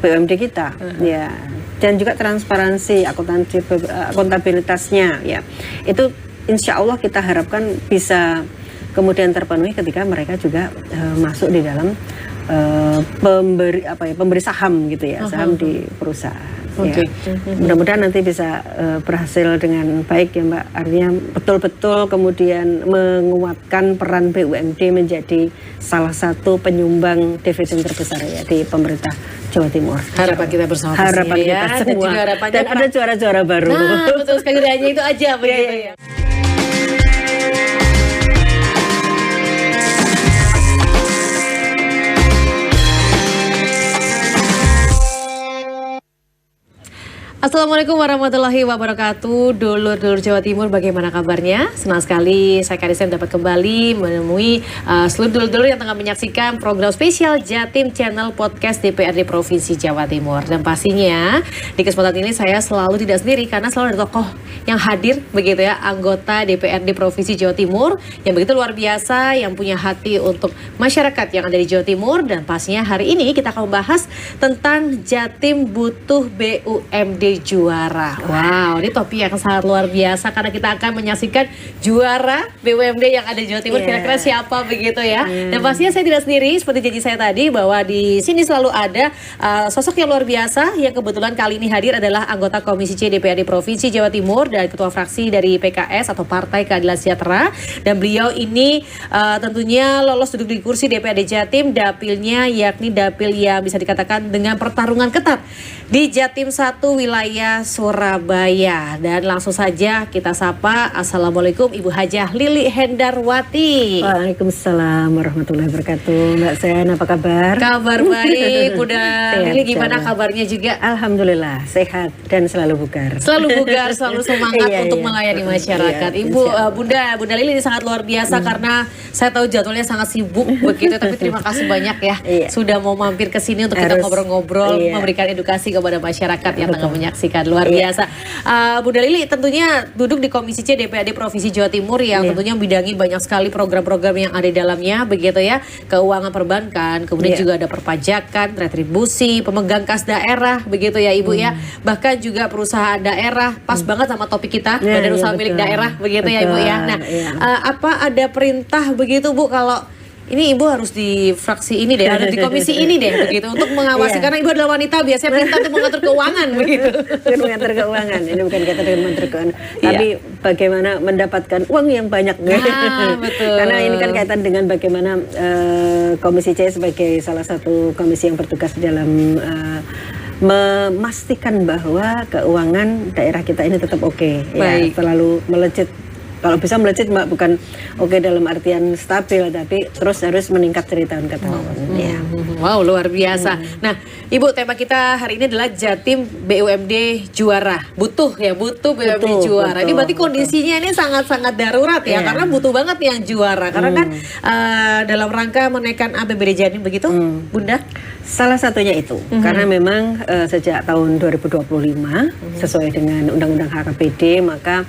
BUMD kita, ya. Dan juga transparansi, akuntabilitasnya, ya. Itu insya Allah kita harapkan bisa kemudian terpenuhi ketika mereka juga masuk di dalam pemberi saham gitu ya, saham di perusahaan. Ya. Mudah-mudahan nanti bisa berhasil dengan baik ya Mbak. Artinya betul-betul kemudian menguatkan peran BUMD menjadi salah satu penyumbang dividen terbesar ya di pemerintah Jawa Timur. Harapan kita bersama. Harapan kita semua. Dan ada juara-juara baru. Nah, betul sekali, hanya itu aja begitu ya. Assalamualaikum warahmatullahi wabarakatuh. Dulur-dulur Jawa Timur, bagaimana kabarnya? Senang sekali saya Karisen dapat kembali menemui seluruh dulur-dulur yang tengah menyaksikan program spesial Jatim Channel Podcast DPRD Provinsi Jawa Timur. Dan pastinya di kesempatan ini saya selalu tidak sendiri karena selalu ada tokoh yang hadir begitu ya, anggota DPRD Provinsi Jawa Timur yang begitu luar biasa, yang punya hati untuk masyarakat yang ada di Jawa Timur. Dan pastinya hari ini kita akan membahas tentang Jatim butuh BUMD juara. Wow, ini topik yang sangat luar biasa karena kita akan menyaksikan juara BUMD yang ada di Jawa Timur. Kira-kira siapa begitu ya. Dan pastinya saya tidak sendiri, seperti janji saya tadi bahwa di sini selalu ada sosok yang luar biasa yang kebetulan kali ini hadir adalah anggota Komisi C DPRD Provinsi Jawa Timur dan Ketua Fraksi dari PKS atau Partai Keadilan Sejahtera. Dan beliau ini tentunya lolos duduk di kursi DPRD Jatim, dapilnya yakni dapil yang bisa dikatakan dengan pertarungan ketat di Jatim 1 wilayah Surabaya. Dan langsung saja kita sapa. Assalamualaikum Ibu Hajah Lili Hendarwati. Waalaikumsalam warahmatullahi wabarakatuh. Mbak Sen, apa kabar? Kabar baik. Bunda Lili gimana kabarnya juga? Alhamdulillah sehat dan selalu bugar. Selalu bugar, selalu semangat untuk melayani masyarakat. Ibu Bunda Lili ini sangat luar biasa karena saya tahu jadwalnya sangat sibuk begitu, tapi terima kasih banyak ya sudah mau mampir ke sini untuk kita ngobrol-ngobrol, memberikan edukasi kepada masyarakat yang tengah menyaksikan. Luar biasa. Bunda Lili tentunya duduk di Komisi C DPRD Provinsi Jawa Timur yang tentunya membidangi banyak sekali program-program yang ada di dalamnya begitu ya. Keuangan perbankan, kemudian juga ada perpajakan, retribusi, pemegang kas daerah begitu ya Ibu ya. Bahkan juga perusahaan daerah, pas banget sama topik kita, badan usaha milik daerah begitu ya Ibu ya. Nah, apa ada perintah begitu Bu kalau ini Ibu harus di fraksi ini deh, harus di komisi ini deh begitu untuk mengawasi karena Ibu adalah wanita, biasanya perintah untuk mengatur keuangan begitu. Bukan mengatur keuangan, ini bukan kata dengan mengatur keuangan, tapi bagaimana mendapatkan uang yang banyak. Betul. Karena ini kan kaitan dengan bagaimana Komisi C sebagai salah satu komisi yang bertugas dalam memastikan bahwa keuangan daerah kita ini tetap oke, ya, selalu melejit. Kalau bisa melejit Mbak, bukan oke dalam artian stabil, tapi terus harus meningkat dari tahun ke tahun. Wow, luar biasa. Nah, Ibu, tema kita hari ini adalah Jatim BUMD juara. Butuh BUMD juara. Ini berarti kondisinya ini sangat-sangat darurat ya, karena butuh banget yang juara. Karena kan dalam rangka menaikkan APBD Jatim begitu, Bunda? Salah satunya itu, karena memang sejak tahun 2025 sesuai dengan Undang-Undang HKPD, maka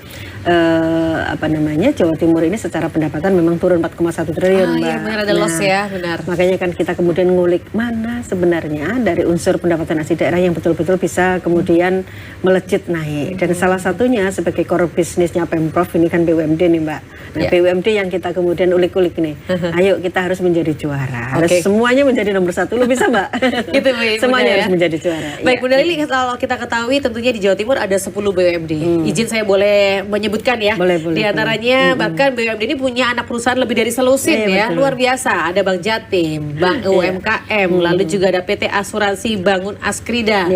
Jawa Timur ini secara pendapatan memang turun 4,1 triliun Mbak. Iya benar, ada loss ya, benar. Makanya kan kita kemudian ngulik mana sebenarnya dari unsur pendapatan asli daerah yang betul-betul bisa kemudian melejit naik. Dan salah satunya sebagai core bisnisnya Pemprov ini kan BUMD nih Mbak. Nah BUMD yang kita kemudian ulik-ulik nih. Ayo kita harus menjadi juara. Harus semuanya menjadi nomor 1. Lu bisa Mbak? Gitu Bu. Semuanya harus menjadi juara. Baik Bunda Lili, kalau kita ketahui tentunya di Jawa Timur ada 10 BUMD. Izin saya boleh menyebutkan ya. Boleh. Di antaranya bahkan BUMD ini punya anak perusahaan lebih dari selusin ya. Betul. Luar biasa. Ada Bank Jatim, Bank UMKM, lalu juga ada PT Asuransi Bangun Askrida,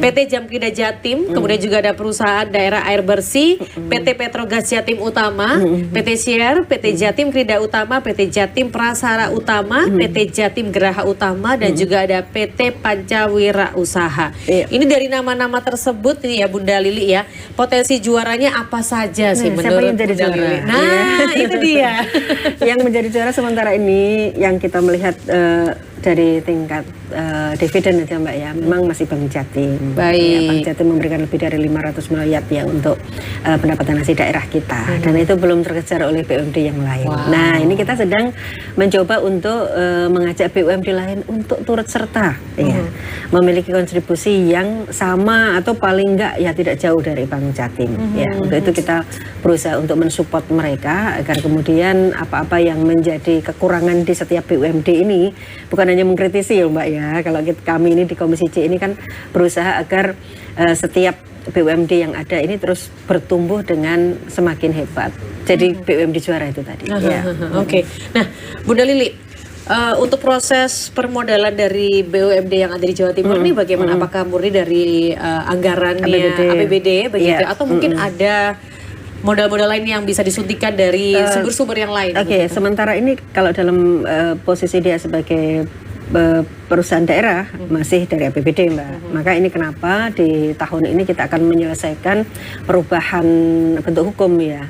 PT Jamkrida Jatim, kemudian juga ada perusahaan daerah air bersih, PT Petrogas Jatim Utama, PT Share, PT Jatim Krida Utama, PT Jatim Prasara Utama, PT Jatim Geraha Utama, dan juga ada PT Pancawira Usaha. Ini dari nama-nama tersebut nih ya Bunda Lili ya, potensi juaranya apa saja sih menurut siapa yang jadi juara? Nah, itu dia. Yang menjadi juara sementara ini yang kita melihat dari tingkat dividen aja Mbak ya, memang masih Bank Jatim. Baik. Ya, Bank Jatim memberikan lebih dari 500 miliar ya untuk pendapatan asli daerah kita, dan itu belum terkejar oleh BUMD yang lain. Wow. Nah ini kita sedang mencoba untuk mengajak BUMD lain untuk turut serta, ya, memiliki kontribusi yang sama atau paling enggak ya tidak jauh dari Bank Jatim. Ya, untuk itu kita berusaha untuk mensupport mereka agar kemudian apa-apa yang menjadi kekurangan di setiap BUMD ini, bukan hanya mengkritisi ya Mbak ya, kalau kami ini di Komisi C ini kan berusaha agar setiap BUMD yang ada ini terus bertumbuh dengan semakin hebat. Jadi BUMD juara itu tadi. Ya. Oke. Nah, Bunda Lili, untuk proses permodalan dari BUMD yang ada di Jawa Timur ini bagaimana? Apakah murni dari anggarannya APBD begitu, atau mungkin ada modal-modal lain yang bisa disuntikan dari sumber-sumber yang lain? Oke, sementara ini kalau dalam posisi dia sebagai perusahaan daerah masih dari APBD Mbak. Maka ini kenapa di tahun ini kita akan menyelesaikan perubahan bentuk hukum ya,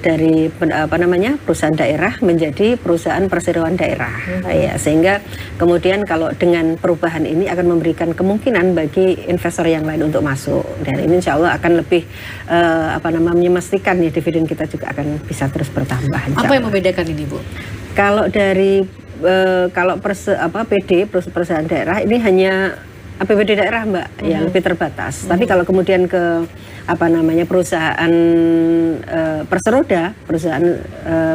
dari perusahaan daerah menjadi perusahaan perseroan daerah. Ya, sehingga kemudian kalau dengan perubahan ini akan memberikan kemungkinan bagi investor yang lain untuk masuk, dan ini insya Allah akan lebih memastikan ya dividen kita juga akan bisa terus bertambah. Apa yang membedakan ini Bu? Kalau dari PD perusahaan daerah ini hanya APBD daerah Mbak, ya lebih terbatas. Tapi kalau kemudian ke perusahaan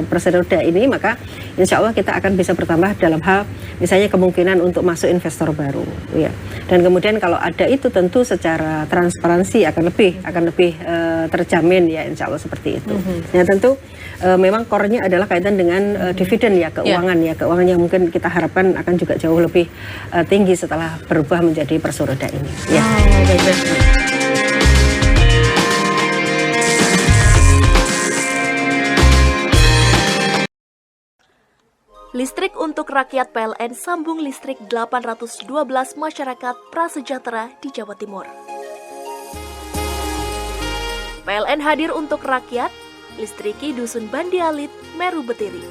perseroda ini, maka insya Allah kita akan bisa bertambah dalam hal misalnya kemungkinan untuk masuk investor baru, ya. Dan kemudian kalau ada itu tentu secara transparansi akan lebih terjamin ya, insya Allah seperti itu. Nah tentu memang core-nya adalah kaitan dengan dividen ya, keuangan ya, keuangan yang mungkin kita harapkan akan juga jauh lebih tinggi setelah berubah menjadi perseroda ini. Ya. Listrik untuk rakyat PLN sambung listrik 812 masyarakat prasejahtera di Jawa Timur. PLN hadir untuk rakyat, listriki Dusun Bandialit, Meru Betiri.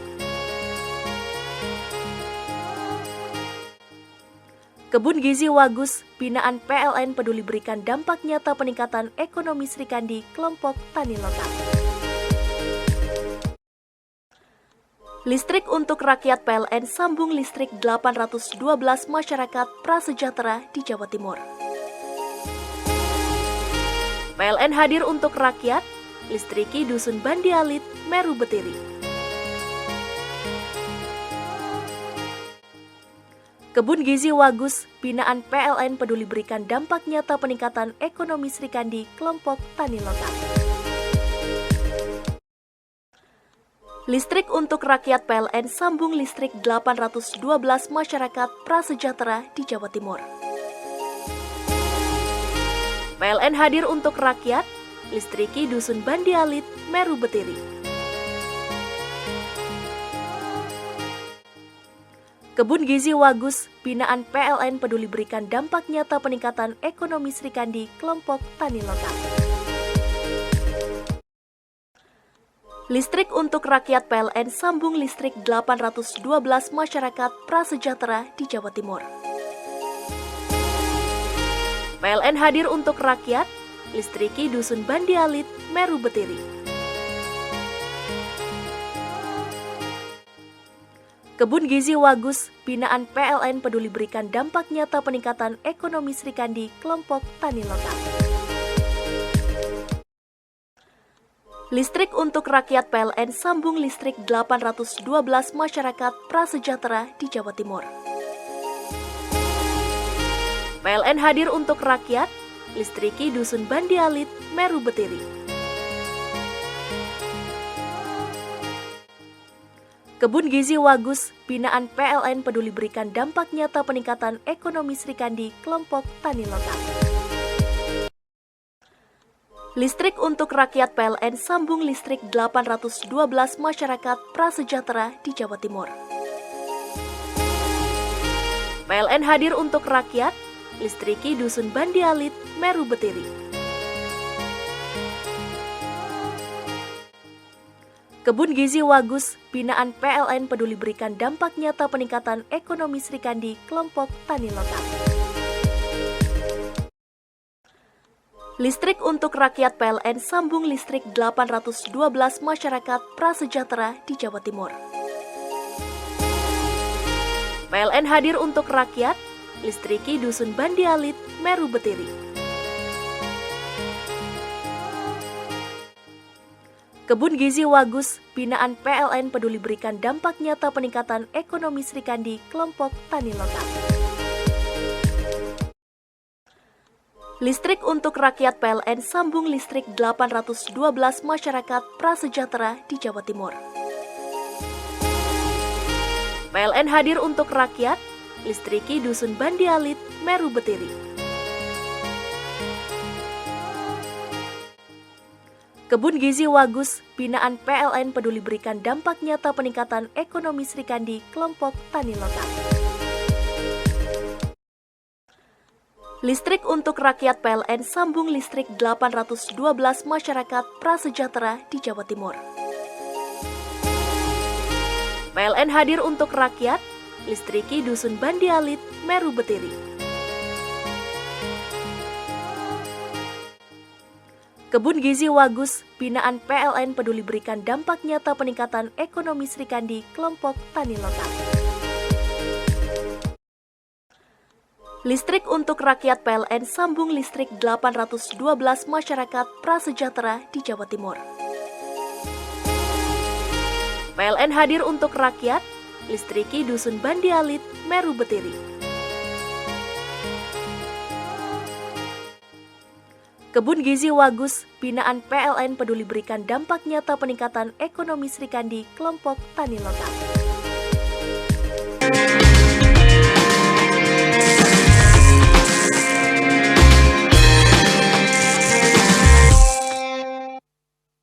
Kebun Gizi Wagus, binaan PLN peduli berikan dampak nyata peningkatan ekonomi Sri Kandi, kelompok tani lokal. Listrik untuk rakyat PLN sambung listrik 812 masyarakat prasejahtera di Jawa Timur. PLN hadir untuk rakyat, listriki Dusun Bandialit, Meru Betiri. Kebun Gizi Wagus, binaan PLN peduli berikan dampak nyata peningkatan ekonomi Sri Kandi, kelompok tani lokal. Listrik untuk rakyat PLN sambung listrik 812 masyarakat prasejahtera di Jawa Timur. PLN hadir untuk rakyat, listriki Dusun Bandialit, Meru Betiri. Kebun Gizi Wagus, binaan PLN peduli berikan dampak nyata peningkatan ekonomi Sri Kandi, kelompok tani lokal. Listrik untuk rakyat PLN sambung listrik 812 masyarakat prasejahtera di Jawa Timur. PLN hadir untuk rakyat, listriki Dusun Bandialit, Meru Betiri. Kebun Gizi Wagus, binaan PLN peduli berikan dampak nyata peningkatan ekonomi Sri Kandi, kelompok tani lokal. Listrik untuk rakyat PLN sambung listrik 812 masyarakat prasejahtera di Jawa Timur. PLN hadir untuk rakyat, listriki Dusun Bandialit, Meru Betiri. Kebun Gizi Wagus, binaan PLN peduli berikan dampak nyata peningkatan ekonomi Sri Kandi, kelompok tani lokal. Listrik untuk rakyat PLN sambung listrik 812 masyarakat prasejahtera di Jawa Timur. PLN hadir untuk rakyat, listriki Dusun Bandialit, Meru Betiri. Kebun Gizi Wagus, binaan PLN peduli berikan dampak nyata peningkatan ekonomi Sri Kandi kelompok tani lokal. Listrik untuk rakyat PLN sambung listrik 812 masyarakat prasejahtera di Jawa Timur. PLN hadir untuk rakyat, listriki Dusun Bandi Alit, Meru Betiri. Kebun Gizi Wagus, binaan PLN peduli berikan dampak nyata peningkatan ekonomi Sri Kandi kelompok tani lokal. Listrik untuk rakyat PLN sambung listrik 812 masyarakat prasejahtera di Jawa Timur. PLN hadir untuk rakyat, listriki Dusun Bandi Alit, Meru Betiri. Kebun Gizi Wagus, binaan PLN peduli berikan dampak nyata peningkatan ekonomi Sri Kandi kelompok tani lokal. Listrik untuk rakyat PLN sambung listrik 812 masyarakat prasejahtera di Jawa Timur. PLN hadir untuk rakyat, listriki Dusun Bandi Alit, Meru Betiri. Kebun Gizi Wagus, binaan PLN peduli berikan dampak nyata peningkatan ekonomi Sri Kandi kelompok tani lokal. Listrik untuk rakyat PLN sambung listrik 812 masyarakat prasejahtera di Jawa Timur. PLN hadir untuk rakyat, listriki Dusun Bandi Alit, Meru Betiri. Kebun Gizi Wagus, binaan PLN peduli berikan dampak nyata peningkatan ekonomi Sri Kandi kelompok tani lokal.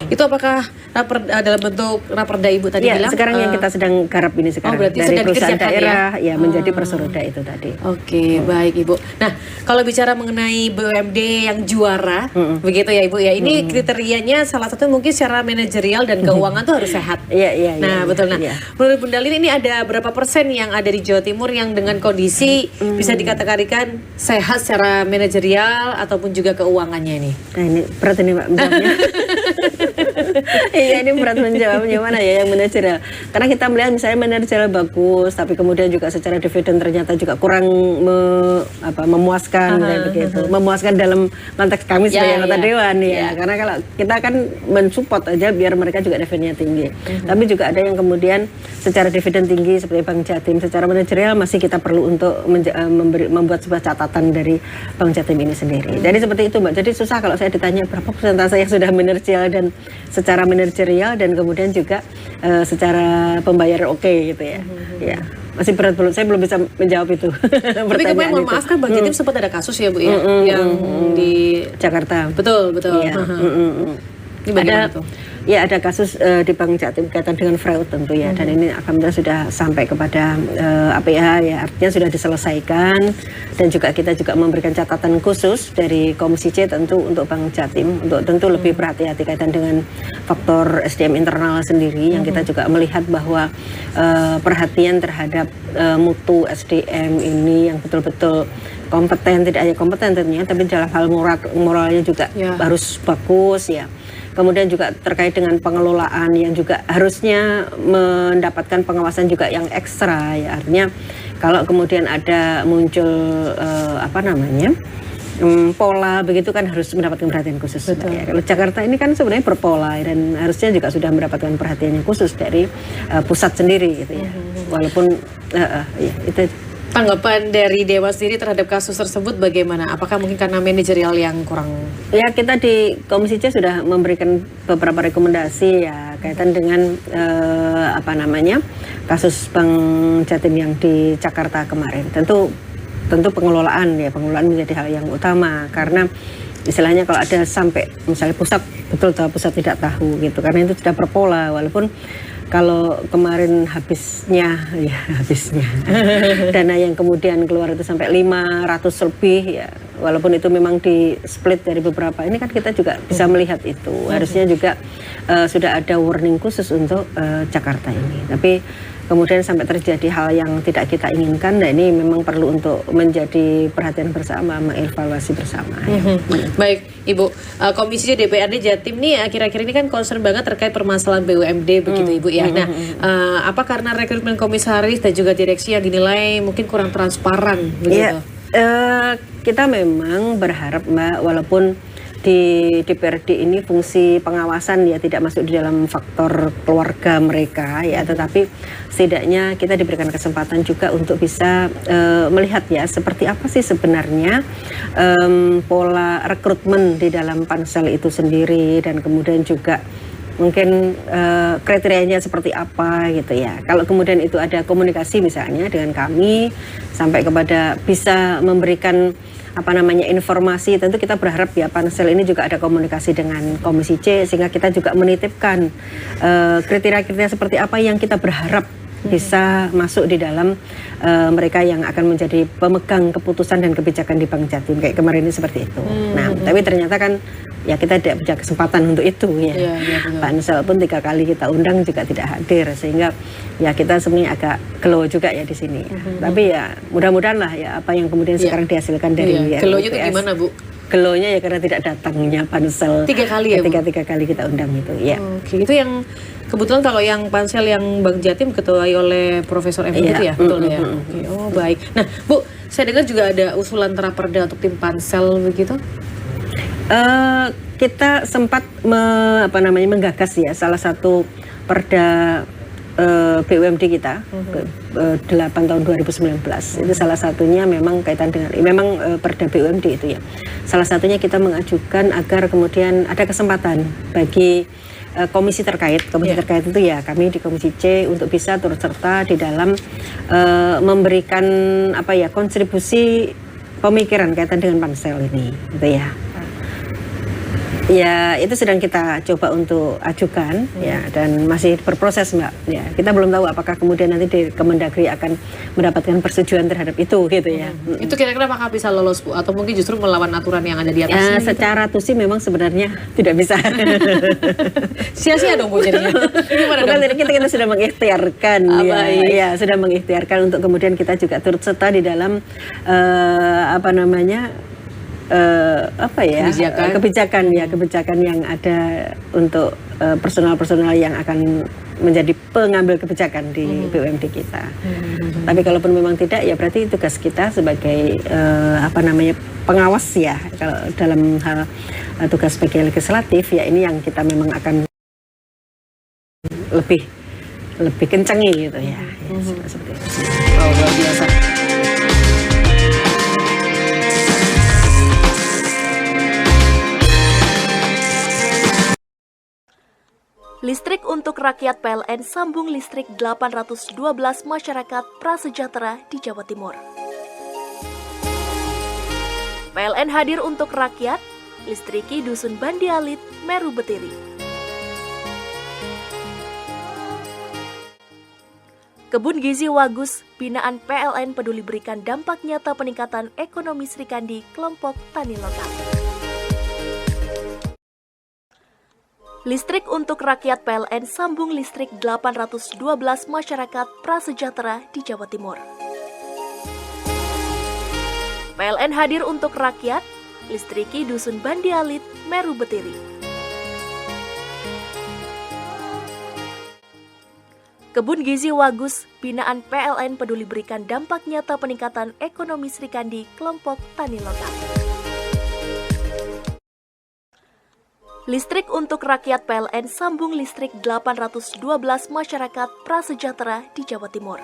Itu apakah dalam bentuk raperda Ibu tadi bilang? Sekarang yang kita sedang garap ini sekarang berarti dari sedang perusahaan dikerjakan daerah ya menjadi perseroda itu tadi. Oke, baik Ibu. Nah, kalau bicara mengenai BUMD yang juara, begitu ya Ibu ya. Ini kriterianya salah satu mungkin secara manajerial dan keuangan tuh harus sehat. Iya. Nah, betul. Nah, menurut Bunda Lin ini ada berapa persen yang ada di Jawa Timur yang dengan kondisi bisa dikategorikan sehat secara manajerial ataupun juga keuangannya ini? Nah, ini berat ini Mbak menjawabnya. Iya, ini berat menjawabnya mana ya yang manajerial. Karena kita melihat misalnya manajerial bagus, tapi kemudian juga secara dividen ternyata juga kurang memuaskan begitu. Memuaskan dalam konteks kami sebagai anggota dewan ya. Karena kalau kita kan mensupport aja biar mereka juga dividennya tinggi. Tapi juga ada yang kemudian secara dividen tinggi seperti Bank Jatim, secara manajerial masih kita perlu untuk membuat sebuah catatan dari Bank Jatim ini sendiri. Jadi seperti itu Mbak. Jadi susah kalau saya ditanya berapa persentase yang sudah manajerial dan secara manajerial dan kemudian juga secara pembayaran oke gitu ya. Ya, masih berat belum. Saya belum bisa menjawab itu. Tapi kemarin mohon maaf kan Bang Jatim sempat ada kasus ya Bu ya yang di Jakarta. Betul. Ya. Ini bagaimana tuh? Ya ada kasus di Bank Jatim berkaitan dengan fraud tentu ya, dan ini alhamdulillah sudah sampai kepada APH ya, artinya sudah diselesaikan, dan juga kita juga memberikan catatan khusus dari Komisi C tentu untuk Bank Jatim untuk tentu lebih berhati-hati kaitan dengan faktor SDM internal sendiri yang kita juga melihat bahwa perhatian terhadap mutu SDM ini yang betul-betul kompeten, tidak hanya kompeten tentunya, tapi dalam hal moralnya juga harus bagus ya. Kemudian juga terkait dengan pengelolaan yang juga harusnya mendapatkan pengawasan juga yang ekstra ya. Artinya kalau kemudian ada muncul pola begitu kan harus mendapatkan perhatian khusus. Ya. Kalau Jakarta ini kan sebenarnya berpola dan harusnya juga sudah mendapatkan perhatian yang khusus dari pusat sendiri gitu ya. Walaupun ya itu. Tanggapan dari Dewa sendiri terhadap kasus tersebut bagaimana? Apakah mungkin karena manajerial yang kurang? Ya, kita di Komisi C sudah memberikan beberapa rekomendasi ya kaitan dengan kasus Bank Jatim yang di Jakarta kemarin. Tentu pengelolaan menjadi hal yang utama karena istilahnya kalau ada sampai misalnya pusat tidak tahu gitu karena itu sudah berpola walaupun kalau kemarin habisnya dana yang kemudian keluar itu sampai 500 lebih ya walaupun itu memang di split dari beberapa ini kan kita juga bisa melihat itu. Harusnya juga sudah ada warning khusus untuk Jakarta ini. Tapi kemudian sampai terjadi hal yang tidak kita inginkan, nah ini memang perlu untuk menjadi perhatian bersama, mengevaluasi bersama. Baik, Ibu. Komisi DPRD Jatim nih akhir-akhir ini kan concern banget terkait permasalahan BUMD begitu Ibu ya. Nah, apa karena rekrutmen komisaris dan juga direksi yang dinilai mungkin kurang transparan begitu? Kita memang berharap Mbak, walaupun di DPRD ini fungsi pengawasan ya tidak masuk di dalam faktor keluarga mereka ya, tetapi setidaknya kita diberikan kesempatan juga untuk bisa melihat ya seperti apa sih sebenarnya pola rekrutmen di dalam pansel itu sendiri, dan kemudian juga mungkin kriterianya seperti apa gitu ya. Kalau kemudian itu ada komunikasi misalnya dengan kami sampai kepada bisa memberikan informasi, tentu kita berharap ya pansel ini juga ada komunikasi dengan Komisi C sehingga kita juga menitipkan kriteria-kriteria seperti apa yang kita berharap bisa masuk di dalam mereka yang akan menjadi pemegang keputusan dan kebijakan di Bank Jatim kayak kemarin ini seperti itu. Nah, tapi ternyata kan ya kita tidak punya kesempatan untuk itu ya. Pansel pun 3 kali kita undang juga tidak hadir, sehingga ya kita sebenarnya agak glow juga ya di sini. Tapi ya mudah-mudahan lah ya apa yang kemudian sekarang dihasilkan dari Glow-nya itu gimana Bu? Glow-nya ya karena tidak datangnya pansel 3 kali ya Bu? Tiga kali kita undang itu ya. Oke, itu yang kebetulan kalau yang pansel yang Bank Jatim ketuai oleh Profesor M itu ya, betul ya. Oke, oh baik. Nah Bu, saya dengar juga ada usulan Raperda untuk tim pansel begitu? Kita sempat menggagas ya salah satu perda BUMD kita 8 tahun 2019 itu salah satunya memang kaitan dengan perda BUMD itu ya. Salah satunya kita mengajukan agar kemudian ada kesempatan bagi komisi terkait itu ya kami di Komisi C untuk bisa turut serta di dalam memberikan kontribusi pemikiran kaitan dengan pansel ini gitu ya. Ya itu sedang kita coba untuk ajukan ya, dan masih berproses Mbak ya. Kita belum tahu apakah kemudian nanti di Kemendagri akan mendapatkan persetujuan terhadap itu gitu ya. Itu kira-kira apakah bisa lolos Bu atau mungkin justru melawan aturan yang ada di atasnya? Secara tusi memang sebenarnya tidak bisa. Sia-sia dong Bu jadinya. Gimana Bukan, dong? kita sudah mengikhtiarkan ya, sudah mengikhtiarkan untuk kemudian kita juga turut serta di dalam kebijakan yang ada untuk personal yang akan menjadi pengambil kebijakan di BUMD kita. Tapi kalaupun memang tidak ya berarti tugas kita sebagai pengawas ya, kalau dalam hal tugas sebagai legislatif ya ini yang kita memang akan lebih kencengi gitu ya. Seperti itu. Oh, luar biasa. Listrik untuk rakyat PLN sambung listrik 812 masyarakat prasejahtera di Jawa Timur. PLN hadir untuk rakyat, listriki Dusun Bandi Alit, Meru Betiri. Kebun Gizi Wagus, binaan PLN peduli berikan dampak nyata peningkatan ekonomi Srikandi kelompok tani lokal. Listrik untuk rakyat PLN sambung listrik 812 masyarakat prasejahtera di Jawa Timur. PLN hadir untuk rakyat, listriki Dusun Bandi Alit, Meru Betiri. Kebun Gizi Wagus, binaan PLN peduli berikan dampak nyata peningkatan ekonomi Srikandi kelompok tani lokal. Listrik untuk rakyat PLN sambung listrik 812 masyarakat prasejahtera di Jawa Timur.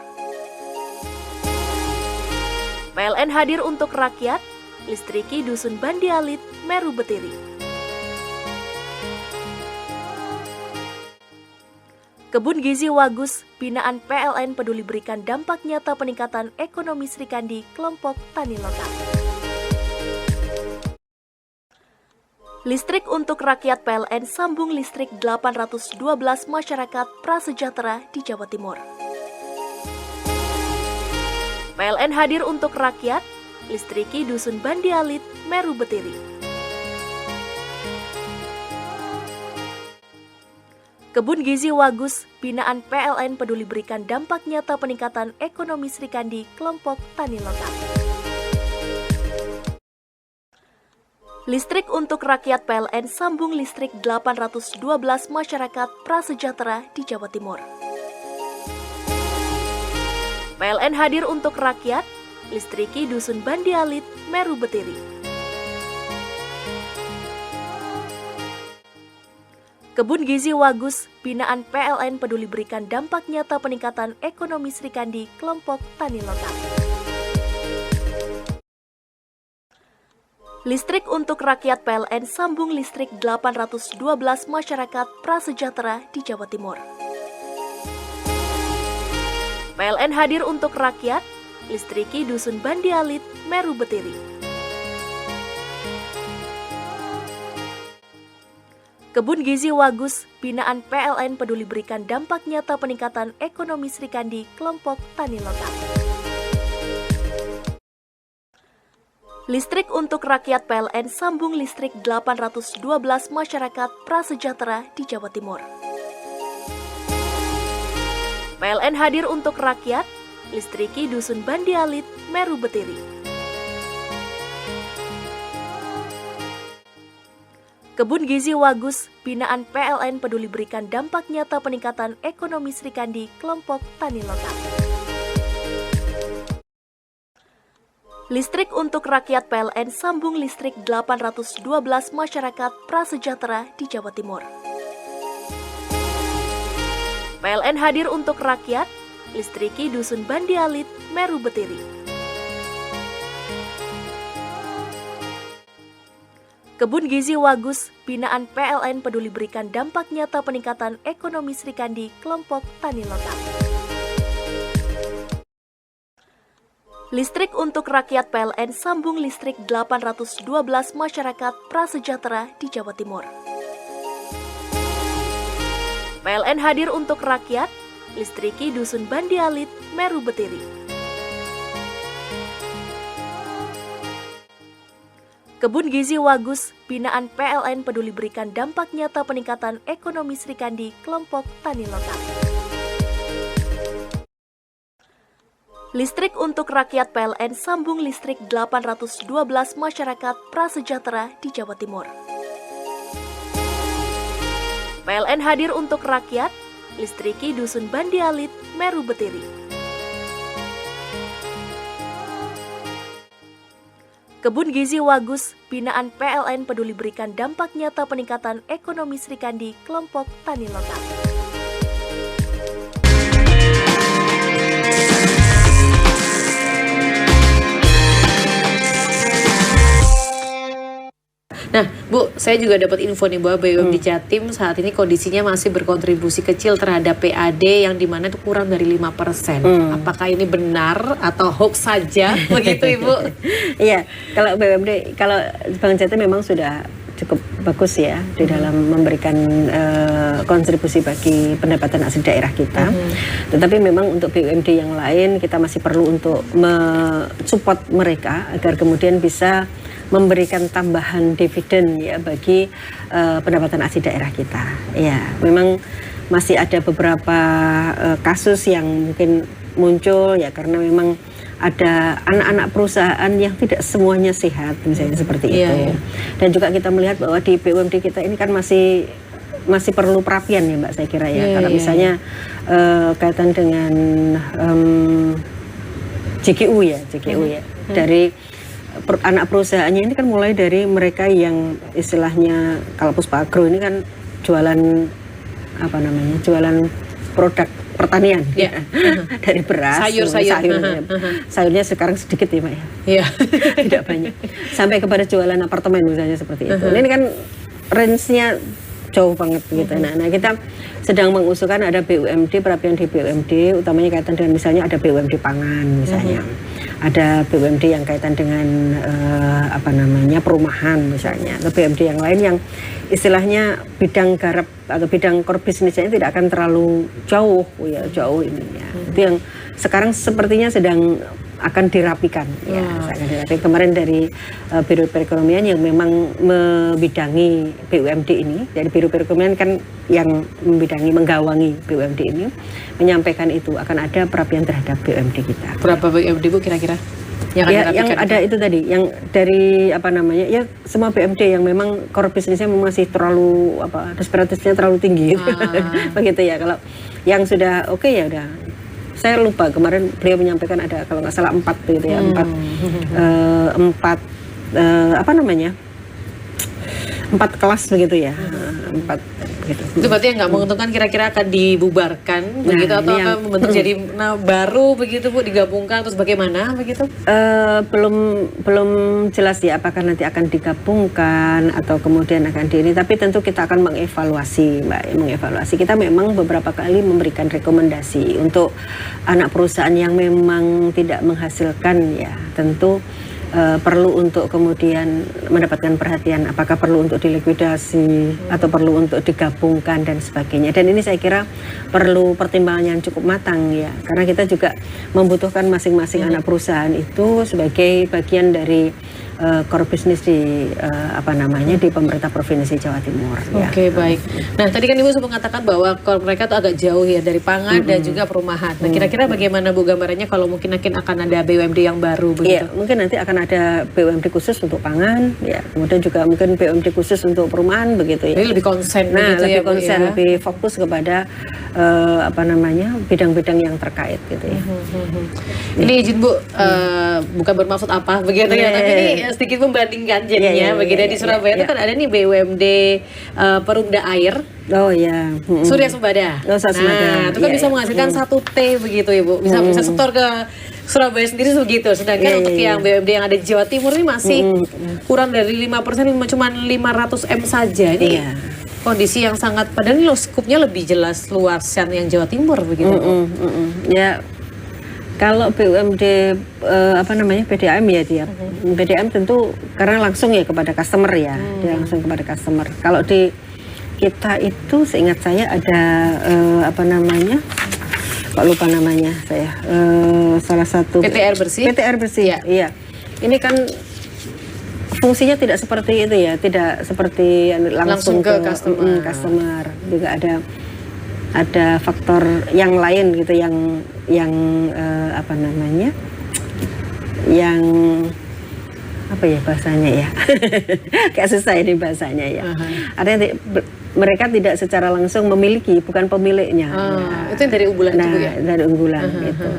PLN hadir untuk rakyat, listriki Dusun Bandi Alit, Meru Betiri. Kebun Gizi Wagus, binaan PLN peduli berikan dampak nyata peningkatan ekonomi Srikandi kelompok tani lokal. Listrik untuk rakyat PLN sambung listrik 812 masyarakat prasejahtera di Jawa Timur. PLN hadir untuk rakyat, listriki Dusun Bandialit, Meru Betiri. Kebun Gizi Wagus, binaan PLN peduli berikan dampak nyata peningkatan ekonomi Srikandi, kelompok tani lokal. Listrik untuk rakyat PLN sambung listrik 812 masyarakat prasejahtera di Jawa Timur. PLN hadir untuk rakyat, listriki Dusun Bandialit, Meru Betiri. Kebun Gizi Wagus, binaan PLN peduli berikan dampak nyata peningkatan ekonomi Srikandi, kelompok tani lokal. Listrik untuk rakyat PLN sambung listrik 812 masyarakat prasejahtera di Jawa Timur. PLN hadir untuk rakyat, listriki Dusun Bandialit, Meru Betiri. Kebun Gizi Wagus, binaan PLN peduli berikan dampak nyata peningkatan ekonomi Srikandi, kelompok tani lokal. Listrik untuk rakyat PLN sambung listrik 812 masyarakat prasejahtera di Jawa Timur. PLN hadir untuk rakyat, listriki Dusun Bandialit, Meru Betiri. Kebun Gizi Wagus, binaan PLN peduli berikan dampak nyata peningkatan ekonomi Srikandi, kelompok tani lokal. Listrik untuk rakyat PLN sambung listrik 812 masyarakat prasejahtera di Jawa Timur. PLN hadir untuk rakyat, listriki Dusun Bandialit, Meru Betiri. Kebun Gizi Wagus, binaan PLN peduli berikan dampak nyata peningkatan ekonomi Srikandi, kelompok tani lokal. Listrik untuk rakyat PLN sambung listrik 812 masyarakat prasejahtera di Jawa Timur. PLN hadir untuk rakyat, listriki Dusun Bandialit, Meru Betiri. Kebun Gizi Wagus, binaan PLN peduli berikan dampak nyata peningkatan ekonomi Srikandi, kelompok tani lokal. Listrik untuk rakyat PLN sambung listrik 812 masyarakat prasejahtera di Jawa Timur. PLN hadir untuk rakyat, listriki Dusun Bandialit, Meru Betiri. Kebun Gizi Wagus, binaan PLN peduli berikan dampak nyata peningkatan ekonomi Srikandi, kelompok tani lokal. Nah, Bu, saya juga dapat info nih bahwa BUMD Jatim saat ini kondisinya masih berkontribusi kecil terhadap PAD yang dimana itu kurang dari 5%. Apakah ini benar atau hoax saja begitu, Ibu? Iya, kalau BUMD, kalau Bank Jatim memang sudah cukup bagus ya di dalam memberikan kontribusi bagi pendapatan asli daerah kita. Tetapi memang untuk BUMD yang lain kita masih perlu untuk mensupport mereka agar kemudian bisa memberikan tambahan dividen ya bagi pendapatan asli daerah kita. Ya, memang masih ada beberapa kasus yang mungkin muncul ya karena memang ada anak-anak perusahaan yang tidak semuanya sehat misalnya seperti itu. Dan juga kita melihat bahwa di BUMD kita ini kan masih perlu perapian ya Mbak saya kira ya. Kalau misalnya kaitan dengan JGU ya. Dari anak perusahaannya ini kan mulai dari mereka yang istilahnya kalau Puspa Agro ini kan jualan produk pertanian dari beras, sayurnya sekarang sedikit ya Mbak ya, tidak banyak, sampai kepada jualan apartemen misalnya seperti itu. Ini kan range-nya jauh banget gitu. Nah kita sedang mengusulkan ada BUMD, perapian di BUMD, utamanya kaitan dengan misalnya ada BUMD pangan misalnya. Ada BUMD yang kaitan dengan perumahan misalnya, atau BUMD yang lain yang istilahnya bidang garap atau bidang core bisnisnya tidak akan terlalu jauh ininya. Itu yang sekarang sepertinya sedang akan dirapikan. Ya, akan dirapikan. Kemarin dari Biro Perekonomian yang memang membidangi BUMD ini, dari Biro Perekonomian kan yang menggawangi BUMD ini, menyampaikan itu akan ada perapian terhadap BUMD kita. Berapa BUMD Bu kira-kira? Yang ada itu tadi, yang dari apa namanya, ya semua BUMD yang memang core bisnisnya masih terlalu disparitasnya terlalu tinggi, begitu ya. Kalau yang sudah oke ya udah. Saya lupa kemarin beliau menyampaikan ada kalau nggak salah 4 gitu ya, 4 kelas begitu ya, 4 gitu. Itu berarti yang nggak menguntungkan kira-kira akan dibubarkan begitu atau akan membentuk jadi baru begitu Bu, digabungkan terus bagaimana begitu? Belum jelas ya apakah nanti akan digabungkan atau kemudian akan ini, tapi tentu kita akan mengevaluasi kita memang beberapa kali memberikan rekomendasi untuk anak perusahaan yang memang tidak menghasilkan, ya tentu perlu untuk kemudian mendapatkan perhatian, apakah perlu untuk dilikuidasi atau perlu untuk digabungkan dan sebagainya. Dan ini saya kira perlu pertimbangan yang cukup matang ya, karena kita juga membutuhkan masing-masing anak perusahaan itu sebagai bagian dari core business di di pemerintah provinsi Jawa Timur. Oke, baik. Nah tadi kan Ibu sempat mengatakan bahwa core mereka tuh agak jauh ya dari pangan dan juga perumahan. Nah kira-kira bagaimana Bu gambarannya kalau mungkin akan ada BUMD yang baru begitu? Iya, mungkin nanti akan ada BUMD khusus untuk pangan, ya kemudian juga mungkin BUMD khusus untuk perumahan begitu ya. Jadi lebih konsen begitu lebih ya, konsen, ya? Lebih fokus kepada bidang-bidang yang terkait gitu ya. Ini izin Bu, bukan bermaksud apa begitu ya, tapi ini sedikit membandingkan jadinya begitu di Surabaya itu kan ada nih BUMD Perumda Air. Oh ya. Surya Sembada. Nah, itu kan bisa menghasilkan 1 T begitu ya Bu. Bisa setor ke Surabaya sendiri begitu. Sedangkan untuk yang BUMD yang ada di Jawa Timur ini masih kurang dari 5%, cuma 500 M saja. Ini kondisi yang sangat, padahal ini skupnya lebih jelas luasan yang Jawa Timur begitu. Ya. Kalau BUMD PDAM ya dia, PDAM tentu karena langsung ya kepada customer ya, dia langsung kepada customer. Kalau di kita itu seingat saya ada kok lupa namanya saya, salah satu PT Air Bersih. PT Air Bersih ya. Iya. Ini kan fungsinya tidak seperti itu ya, tidak seperti langsung ke customer. Juga ada faktor yang lain gitu yang bahasanya ya kayak susah ini bahasanya ya. Artinya mereka tidak secara langsung memiliki, bukan pemiliknya. Itu yang dari unggulan itu ya? Dari unggulan gitu.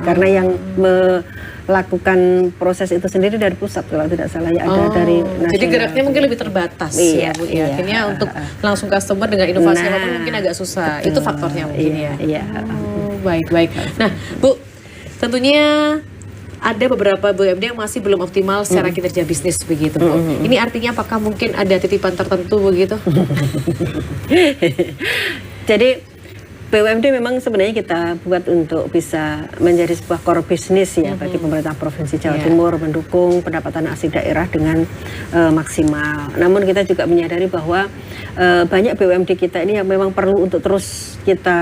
Karena yang melakukan proses itu sendiri dari pusat kalau tidak salah ya, ada dari nasional. Jadi geraknya mungkin lebih terbatas ya Bu ya. Akhirnya untuk langsung customer dengan inovasi apapun mungkin agak susah. Betul. Itu faktornya mungkin ya. Baik. Nah Bu, tentunya ada beberapa BUMD yang masih belum optimal secara kinerja bisnis begitu Bu. Ini artinya apakah mungkin ada titipan tertentu begitu? Jadi BUMD memang sebenarnya kita buat untuk bisa menjadi sebuah core business ya bagi pemerintah Provinsi Jawa Timur, mendukung pendapatan asli daerah dengan maksimal. Namun kita juga menyadari bahwa banyak BUMD kita ini yang memang perlu untuk terus kita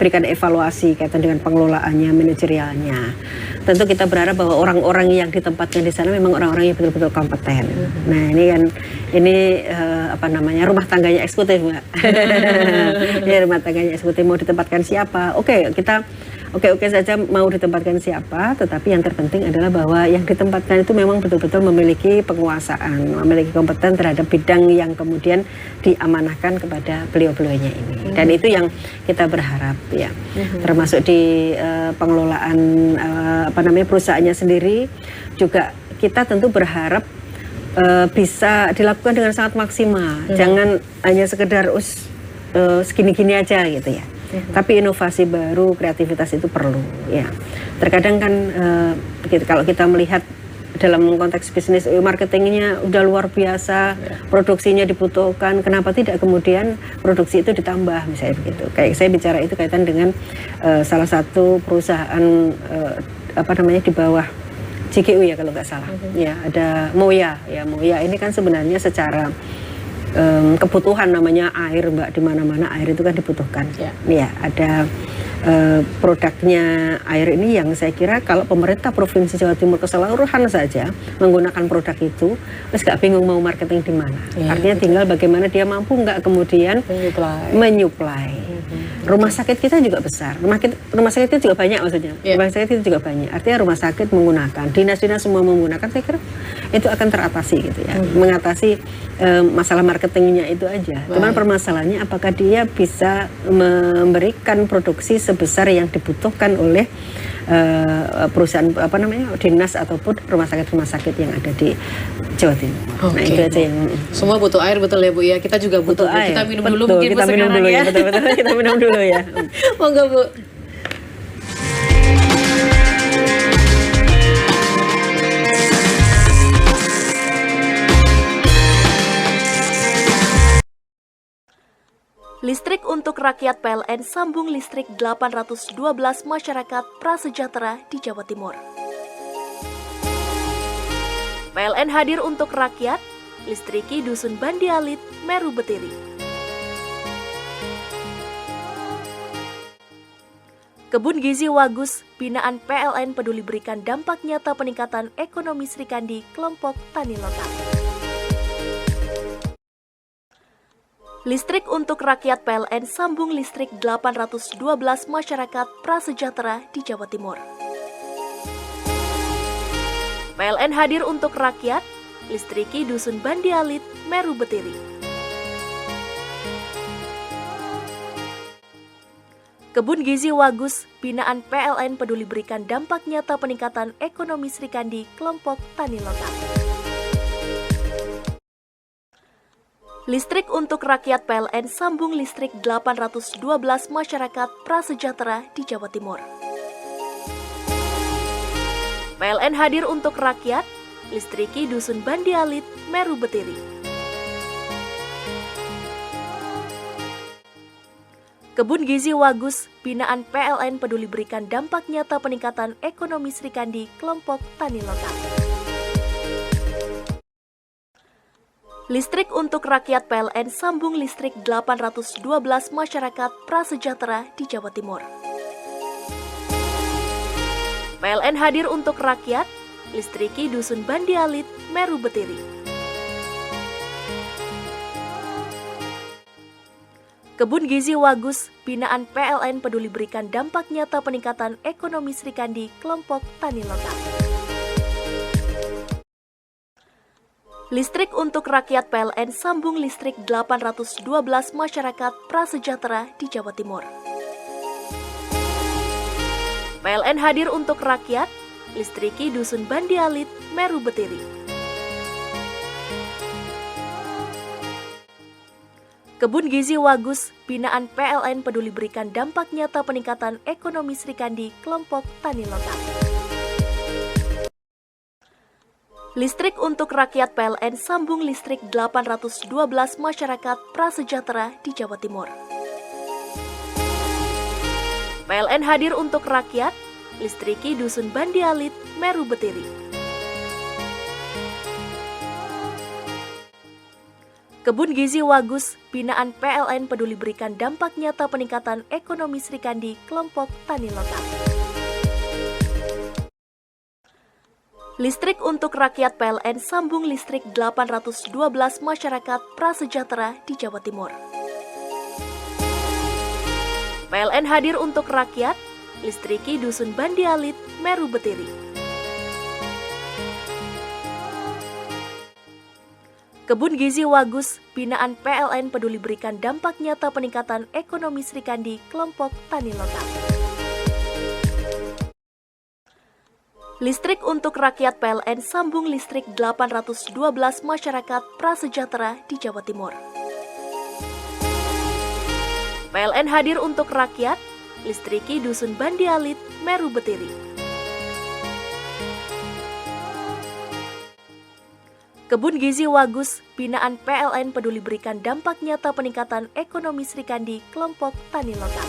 berikan evaluasi kaitan dengan pengelolaannya, manajerialnya. Tentu kita berharap bahwa orang-orang yang ditempatkan di sana memang orang-orang yang betul-betul kompeten. Nah ini rumah tangganya eksekutif Mbak. Ini rumah tangganya eksekutif, mau ditempatkan siapa? Oke saja mau ditempatkan siapa, tetapi yang terpenting adalah bahwa yang ditempatkan itu memang betul-betul memiliki penguasaan, memiliki kompeten terhadap bidang yang kemudian diamanahkan kepada beliau-beliaunya ini. Dan itu yang kita berharap ya. Termasuk di pengelolaan perusahaannya sendiri juga kita tentu berharap bisa dilakukan dengan sangat maksimal. Jangan hanya sekedar segini-gini aja gitu ya. Tapi inovasi baru, kreativitas itu perlu ya. Terkadang kan kalau kita melihat dalam konteks bisnis, marketingnya udah luar biasa, produksinya dibutuhkan, kenapa tidak kemudian produksi itu ditambah misalnya begitu. Kayak saya bicara itu kaitan dengan salah satu perusahaan di bawah JGU ya kalau nggak salah. Ya ada Moya ini kan sebenarnya secara kebutuhan namanya air Mbak, di mana-mana air itu kan dibutuhkan. Ya ada produknya air ini yang saya kira kalau pemerintah Provinsi Jawa Timur keseluruhan saja menggunakan produk itu, terus gak bingung mau marketing di mana. Artinya tinggal bagaimana dia mampu nggak kemudian menyuplai. Rumah sakit kita juga besar. Rumah sakit itu juga banyak maksudnya. Rumah sakit itu juga banyak. Artinya rumah sakit menggunakan, dinas-dinas semua menggunakan. Saya kira itu akan teratasi gitu ya. Mengatasi masalah marketingnya itu aja. Cuman permasalahannya apakah dia bisa memberikan produksi sebesar yang dibutuhkan oleh perusahaan dinas ataupun rumah sakit yang ada di Jawa Timur. Nah itu aja yang semua butuh air betul ya Bu ya. Kita juga butuh air. Kita minum dulu mungkin kita minum dulu ya. Betul kita minum dulu ya. Monggo Bu. Listrik untuk rakyat PLN sambung listrik 812 masyarakat prasejahtera di Jawa Timur. PLN hadir untuk rakyat, listriki Dusun Bandialit, Meru Betiri. Kebun Gizi Wagus, binaan PLN peduli berikan dampak nyata peningkatan ekonomi Srikandi kelompok tani lokal. Listrik untuk rakyat PLN sambung listrik 812 masyarakat prasejahtera di Jawa Timur. PLN hadir untuk rakyat, listriki Dusun Bandialit, Meru Betiri. Kebun Gizi Wagus, binaan PLN peduli berikan dampak nyata peningkatan ekonomi Srikandi kelompok tani lokal. Listrik untuk rakyat PLN sambung listrik 812 masyarakat prasejahtera di Jawa Timur. PLN hadir untuk rakyat, listriki Dusun Bandialit, Meru Betiri. Kebun Gizi Wagus, binaan PLN peduli berikan dampak nyata peningkatan ekonomi Srikandi kelompok tani lokal. Listrik untuk rakyat PLN sambung listrik 812 masyarakat prasejahtera di Jawa Timur. PLN hadir untuk rakyat, listriki Dusun Bandialit, Meru Betiri. Kebun Gizi Wagus, binaan PLN peduli berikan dampak nyata peningkatan ekonomi Srikandi kelompok tani lokal. Listrik untuk rakyat PLN sambung listrik 812 masyarakat prasejahtera di Jawa Timur. PLN hadir untuk rakyat, listriki Dusun Bandialit, Meru Betiri. Kebun Gizi Wagus, binaan PLN peduli berikan dampak nyata peningkatan ekonomi Srikandi kelompok tani lokal. Listrik untuk rakyat PLN sambung listrik 812 masyarakat prasejahtera di Jawa Timur. PLN hadir untuk rakyat, listriki Dusun Bandialit, Meru Betiri. Kebun Gizi Wagus, binaan PLN peduli berikan dampak nyata peningkatan ekonomi Srikandi kelompok tani lokal. Listrik untuk rakyat PLN sambung listrik 812 masyarakat prasejahtera di Jawa Timur. PLN hadir untuk rakyat, listriki Dusun Bandialit, Meru Betiri. Kebun Gizi Wagus, binaan PLN peduli berikan dampak nyata peningkatan ekonomi Srikandi kelompok tani lokal. Listrik untuk rakyat PLN sambung listrik 812 masyarakat prasejahtera di Jawa Timur. PLN hadir untuk rakyat, listriki Dusun Bandialit, Meru Betiri. Kebun Gizi Wagus, binaan PLN peduli berikan dampak nyata peningkatan ekonomi Srikandi kelompok tani lokal.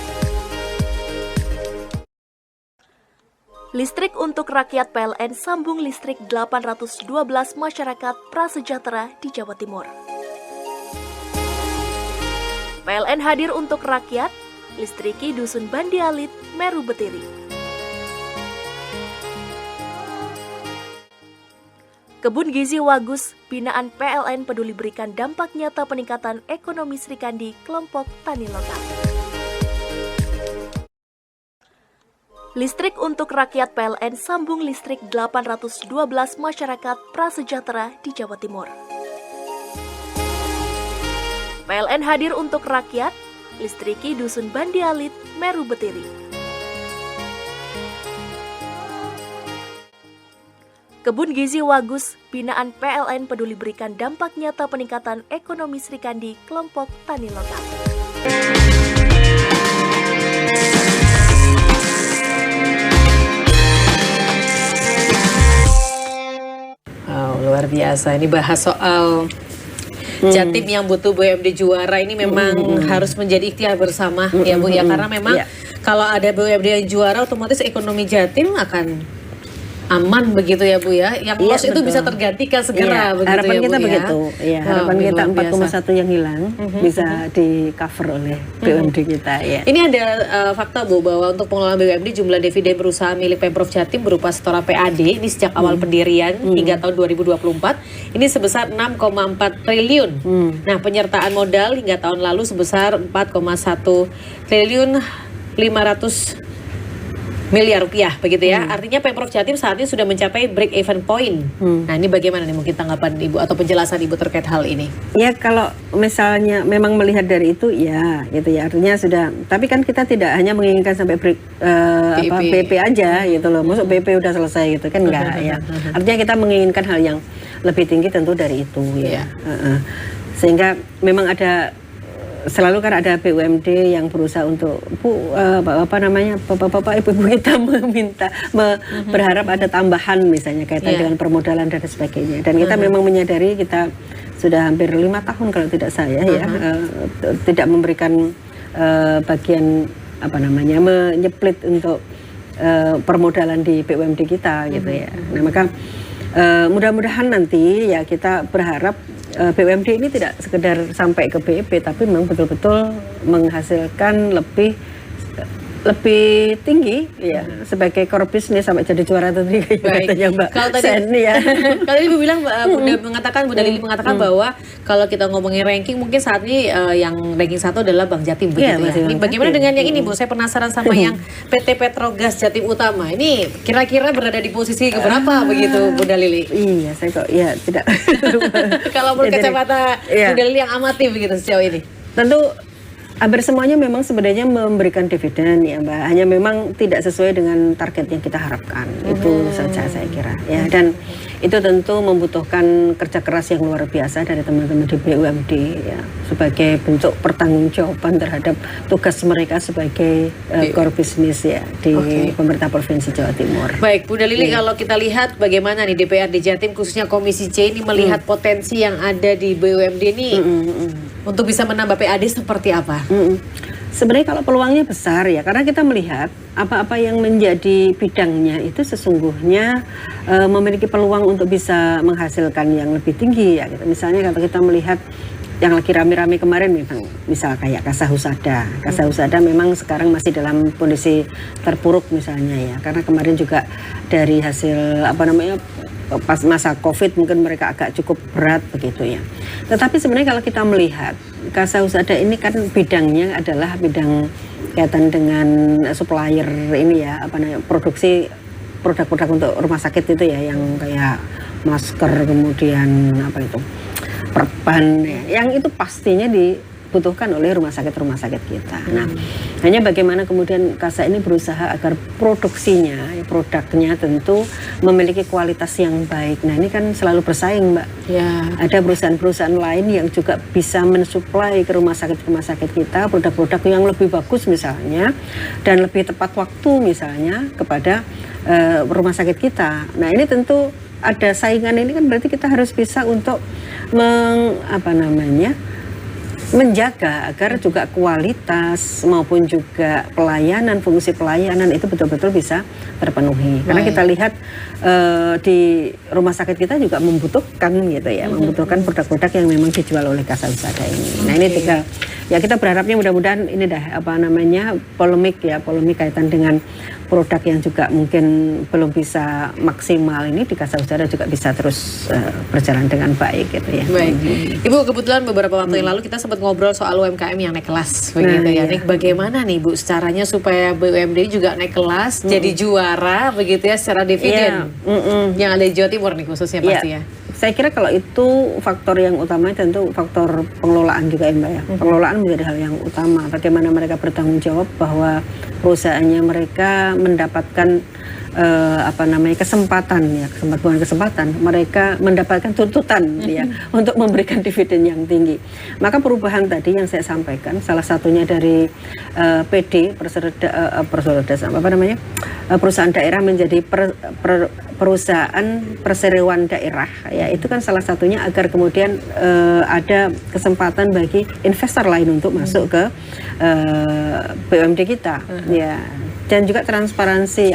Listrik untuk rakyat PLN sambung listrik 812 masyarakat prasejahtera di Jawa Timur. PLN hadir untuk rakyat, listriki Dusun Bandialit, Meru Betiri. Kebun Gizi Wagus, binaan PLN peduli berikan dampak nyata peningkatan ekonomi Srikandi, kelompok tani lokal. Listrik untuk rakyat PLN sambung listrik 812 masyarakat prasejahtera di Jawa Timur. PLN hadir untuk rakyat, listriki Dusun Bandialit, Meru Betiri. Kebun Gizi Wagus, binaan PLN peduli berikan dampak nyata peningkatan ekonomi Srikandi, kelompok tani lokal. Wow, luar biasa. Ini bahas soal Jatim yang butuh BUMD juara ini memang harus menjadi ikhtiar bersama ya Bu ya, karena memang kalau ada BUMD yang juara otomatis ekonomi Jatim akan aman begitu ya Bu ya, yang loss itu bisa tergantikan segera begitu harapan ya Bu kita ya. begitu ya, harapan kita 4,1 yang hilang bisa di cover oleh BUMD kita ya. Ini ada fakta Bu bahwa untuk pengelolaan BUMD jumlah dividen berusaha milik Pemprov Jatim berupa setoran PAD ini sejak awal pendirian hingga tahun 2024 ini sebesar 6,4 triliun. Nah, penyertaan modal hingga tahun lalu sebesar 4,1 triliun 500 miliar rupiah begitu ya. Artinya Pemprov Jatim saat ini sudah mencapai break even point. Nah, ini bagaimana nih mungkin tanggapan Ibu atau penjelasan Ibu terkait hal ini? Ya, kalau misalnya memang melihat dari itu ya gitu ya, artinya sudah, tapi kan kita tidak hanya menginginkan sampai break BP aja gitu loh. Masuk BP udah selesai gitu kan enggak ya. Artinya kita menginginkan hal yang lebih tinggi tentu dari itu ya. Sehingga memang ada selalu kan ada BUMD yang berusaha untuk bapak-bapak ibu-ibu kita berharap ada tambahan misalnya kaitan dengan permodalan dan sebagainya, dan kita memang menyadari kita sudah hampir 5 tahun kalau tidak saya tidak memberikan bagian menyeplit untuk permodalan di BUMD kita gitu ya. Nah, maka mudah-mudahan nanti ya kita berharap BUMD ini tidak sekedar sampai ke BEP tapi memang betul-betul menghasilkan lebih tinggi ya sebagai core business sampai jadi juara tadi katanya Mbak Sen ya. Kalau Ibu bilang Bunda Lili mengatakan bahwa kalau kita ngomongin ranking mungkin saat ini yang ranking 1 adalah Bank Jatim begitu ya. Ini bagaimana dengan yang ini Bu? Saya penasaran sama yang PT Petrogas Jatim Utama. Ini kira-kira berada di posisi keberapa begitu Bunda Lili? Iya, saya kok ya tidak. Kalau menurut kacamata Bunda Lili yang amati begitu sejauh ini. Tentu hampir semuanya memang sebenarnya memberikan dividen ya Mbak, hanya memang tidak sesuai dengan target yang kita harapkan. Itu saja saya kira ya, dan itu tentu membutuhkan kerja keras yang luar biasa dari teman-teman di BUMD ya, sebagai bentuk pertanggungjawaban terhadap tugas mereka sebagai core business ya di pemerintah Provinsi Jawa Timur. Baik Bunda Lili, kalau kita lihat bagaimana nih DPRD Jatim khususnya Komisi C ini melihat potensi yang ada di BUMD ini untuk bisa menambah PAD seperti apa? Sebenarnya kalau peluangnya besar ya, karena kita melihat apa-apa yang menjadi bidangnya itu sesungguhnya memiliki peluang untuk bisa menghasilkan yang lebih tinggi ya. Gitu. Misalnya kalau kita melihat yang lagi rame-rame kemarin memang misal kayak Kasa Husada. Kasa Husada memang sekarang masih dalam kondisi terpuruk misalnya ya, karena kemarin juga dari hasil pas masa COVID mungkin mereka agak cukup berat begitu ya. Tetapi sebenarnya kalau kita melihat Kasa Husada ini kan bidangnya adalah bidang kaitan dengan supplier ini ya, produksi produk-produk untuk rumah sakit itu ya, yang kayak masker, kemudian perban ya, yang itu pastinya dibutuhkan oleh rumah sakit kita. Nah, hanya bagaimana kemudian Kasa ini berusaha agar produksinya, produknya tentu memiliki kualitas yang baik. Nah, ini kan selalu bersaing Mbak. Ya. Ada perusahaan-perusahaan lain yang juga bisa mensuplai ke rumah sakit kita produk-produk yang lebih bagus misalnya, dan lebih tepat waktu misalnya kepada rumah sakit kita. Nah, ini tentu ada saingan, ini kan berarti kita harus bisa untuk menjaga agar juga kualitas maupun juga pelayanan, fungsi pelayanan itu betul-betul bisa terpenuhi. Karena kita lihat di rumah sakit kita juga membutuhkan gitu ya, membutuhkan produk-produk yang memang dijual oleh Kasa Husada ini. Nah, ini ya kita berharapnya mudah-mudahan ini polemik kaitan dengan produk yang juga mungkin belum bisa maksimal ini di Kasa Usaha juga bisa terus berjalan dengan baik gitu ya. Baik, Ibu, kebetulan beberapa waktu yang lalu kita sempat ngobrol soal UMKM yang naik kelas begitu ya. Nih bagaimana nih Bu caranya supaya BUMD juga naik kelas jadi juara begitu ya secara dividen yang ada di Jawa Timur nih khususnya pasti ya. Saya kira kalau itu faktor yang utamanya tentu faktor pengelolaan juga ya Mbak ya. Pengelolaan menjadi hal yang utama. Bagaimana mereka bertanggung jawab bahwa perusahaannya mereka mendapatkan kesempatan mereka mendapatkan tuntutan ya untuk memberikan dividen yang tinggi. Maka perubahan tadi yang saya sampaikan salah satunya dari PD perusahaan daerah menjadi perusahaan perseroan daerah ya, itu kan salah satunya agar kemudian ada kesempatan bagi investor lain untuk masuk ke BUMD kita ya. Dan juga transparansi,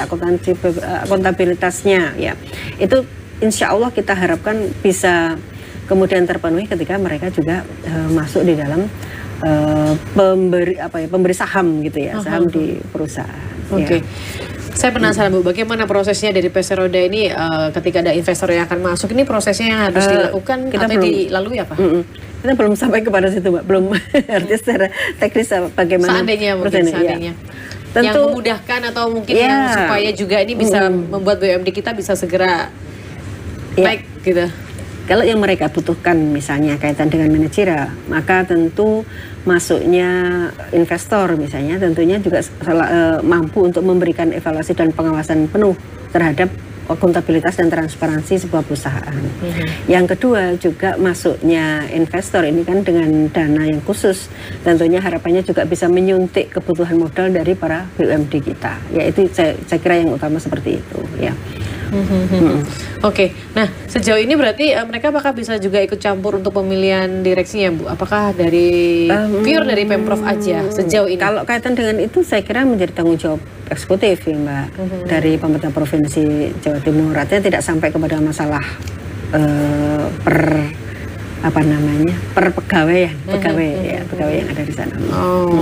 akuntabilitasnya ya. Itu insya Allah kita harapkan bisa kemudian terpenuhi ketika mereka juga masuk di dalam pemberi saham gitu ya, saham di perusahaan. Oke. Saya penasaran Bu, bagaimana prosesnya dari Perseroda ini ketika ada investor yang akan masuk, ini prosesnya yang harus dilakukan atau dilalui apa? Kita belum sampai kepada situ Mbak, belum artinya secara teknis bagaimana seandainya ya. Tentu, yang memudahkan atau mungkin yang supaya juga ini bisa membuat BUMD kita bisa segera naik gitu. Kalau yang mereka butuhkan misalnya kaitan dengan manajerial, maka tentu masuknya investor misalnya tentunya juga mampu untuk memberikan evaluasi dan pengawasan penuh terhadap akuntabilitas dan transparansi sebuah perusahaan. Yang kedua juga masuknya investor ini kan dengan dana yang khusus, tentunya harapannya juga bisa menyuntik kebutuhan modal dari para BUMD kita. Ya itu saya kira yang utama seperti itu ya. Oke, nah sejauh ini berarti mereka apakah bisa juga ikut campur untuk pemilihan direksinya Bu? Apakah dari pure dari Pemprov aja sejauh ini? Kalau kaitan dengan itu saya kira menjadi tanggung jawab eksekutif ya Mbak, dari pemerintah provinsi Jawa Timur. Artinya tidak sampai kepada masalah per pegawai yang ada di sana.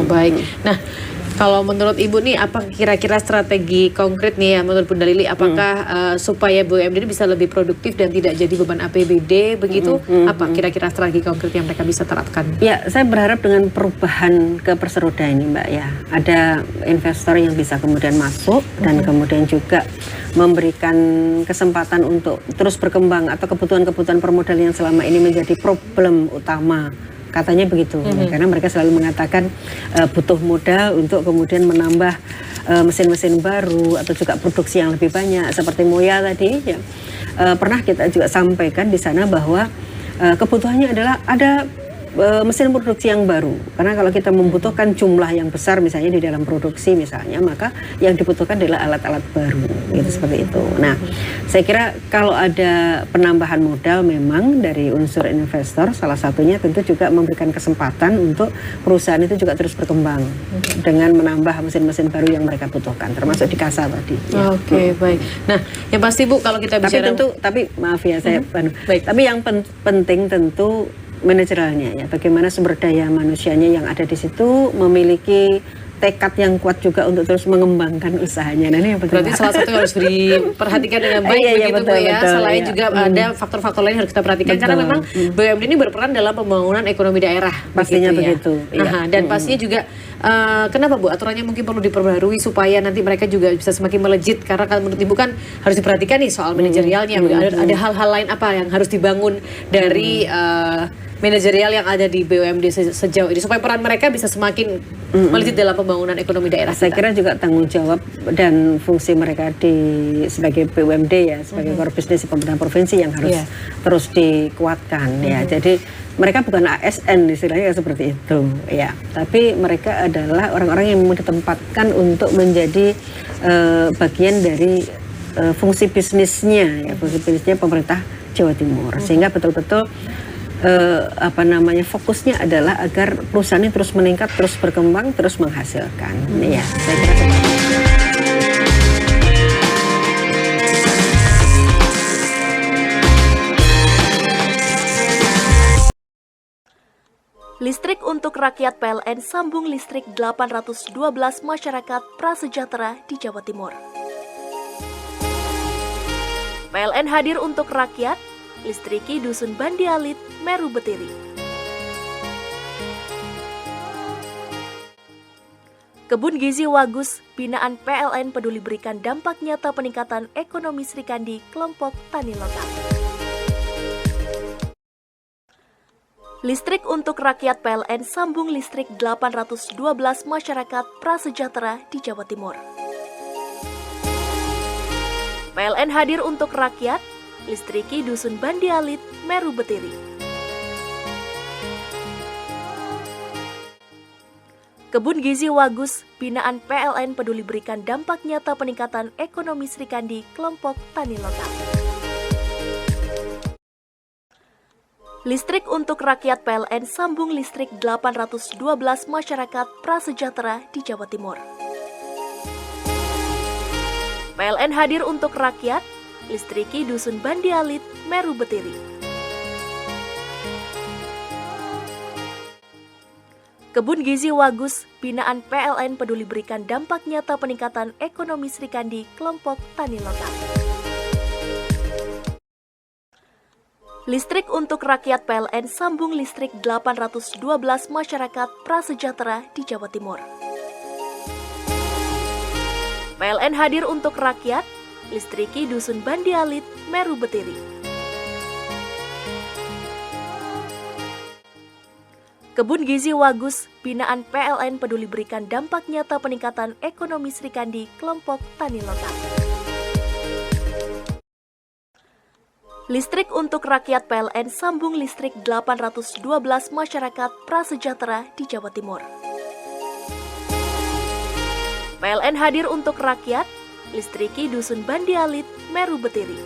Baik. Nah, kalau menurut Ibu nih, apa kira-kira strategi konkret nih ya menurut Bunda Lili, apakah supaya BUMD ini bisa lebih produktif dan tidak jadi beban APBD begitu? Apa kira-kira strategi konkret yang mereka bisa terapkan? Ya, saya berharap dengan perubahan ke Perseroda ini Mbak ya, ada investor yang bisa kemudian masuk dan kemudian juga memberikan kesempatan untuk terus berkembang atau kebutuhan-kebutuhan permodalan yang selama ini menjadi problem utama. Katanya begitu, karena mereka selalu mengatakan butuh modal untuk kemudian menambah mesin-mesin baru atau juga produksi yang lebih banyak seperti Moya tadi ya. Pernah kita juga sampaikan di sana bahwa kebutuhannya adalah ada mesin produksi yang baru, karena kalau kita membutuhkan jumlah yang besar misalnya di dalam produksi misalnya, maka yang dibutuhkan adalah alat-alat baru gitu, seperti itu. Nah, saya kira kalau ada penambahan modal memang dari unsur investor, salah satunya tentu juga memberikan kesempatan untuk perusahaan itu juga terus berkembang dengan menambah mesin-mesin baru yang mereka butuhkan, termasuk di Kasa tadi. Oke, baik. Nah, yang pasti Bu, kalau kita bicara tapi maaf ya saya baik. Tapi yang penting tentu manajerialnya ya, bagaimana sumber daya manusianya yang ada di situ memiliki tekad yang kuat juga untuk terus mengembangkan usahanya. Nah, ini yang penting. Berarti salah satu yang harus diperhatikan dengan baik begitu Bu ya. Selain juga ada faktor-faktor lain yang harus kita perhatikan karena memang BUMD ini berperan dalam pembangunan ekonomi daerah. Pastinya begitu. Dan pastinya juga kenapa Bu aturannya mungkin perlu diperbarui supaya nanti mereka juga bisa semakin melejit, karena kalau menurut Ibu kan harus diperhatikan nih soal manajerialnya. Ada hal-hal lain apa yang harus dibangun dari manajerial yang ada di BUMD sejauh ini supaya peran mereka bisa semakin melejit dalam pembangunan ekonomi daerah. Saya kira juga tanggung jawab dan fungsi mereka sebagai BUMD ya, sebagai core bisnis di pemerintah provinsi yang harus terus dikuatkan ya. Jadi mereka bukan ASN istilahnya seperti itu ya, tapi mereka adalah orang-orang yang memang ditempatkan untuk menjadi bagian dari fungsi bisnisnya pemerintah Jawa Timur, sehingga betul-betul fokusnya adalah agar perusahaan ini terus meningkat, terus berkembang, terus menghasilkan. Ya, saya kira seperti itu. Listrik untuk rakyat PLN sambung listrik 812 masyarakat prasejahtera di Jawa Timur. PLN hadir untuk rakyat, listriki Dusun Bandi Alit, Meru Betiri. Kebun Gizi Wagus, binaan PLN peduli berikan dampak nyata peningkatan ekonomi Srikandi kelompok tani lokal. Listrik untuk rakyat PLN sambung listrik 812 masyarakat prasejahtera di Jawa Timur. PLN hadir untuk rakyat, listriki Dusun Bandi Alit, Meru Betiri. Kebun Gizi Wagus, binaan PLN peduli berikan dampak nyata peningkatan ekonomi Srikandi kelompok tani lokal. Listrik untuk rakyat PLN sambung listrik 812 masyarakat prasejahtera di Jawa Timur. PLN hadir untuk rakyat, listriki Dusun Bandi Alit, Meru Betiri. Kebun Gizi Wagus, binaan PLN peduli berikan dampak nyata peningkatan ekonomi Srikandi kelompok tani lokal. Listrik untuk rakyat PLN sambung listrik 812 masyarakat prasejahtera di Jawa Timur. PLN hadir untuk rakyat, listriki Dusun Bandi Alit, Meru Betiri. Kebun Gizi Wagus, binaan PLN peduli berikan dampak nyata peningkatan ekonomi Srikandi kelompok tani lokal. Listrik untuk rakyat PLN sambung listrik 812 masyarakat prasejahtera di Jawa Timur. PLN hadir untuk rakyat, listriki Dusun Bandi Alit, Meru Betiri.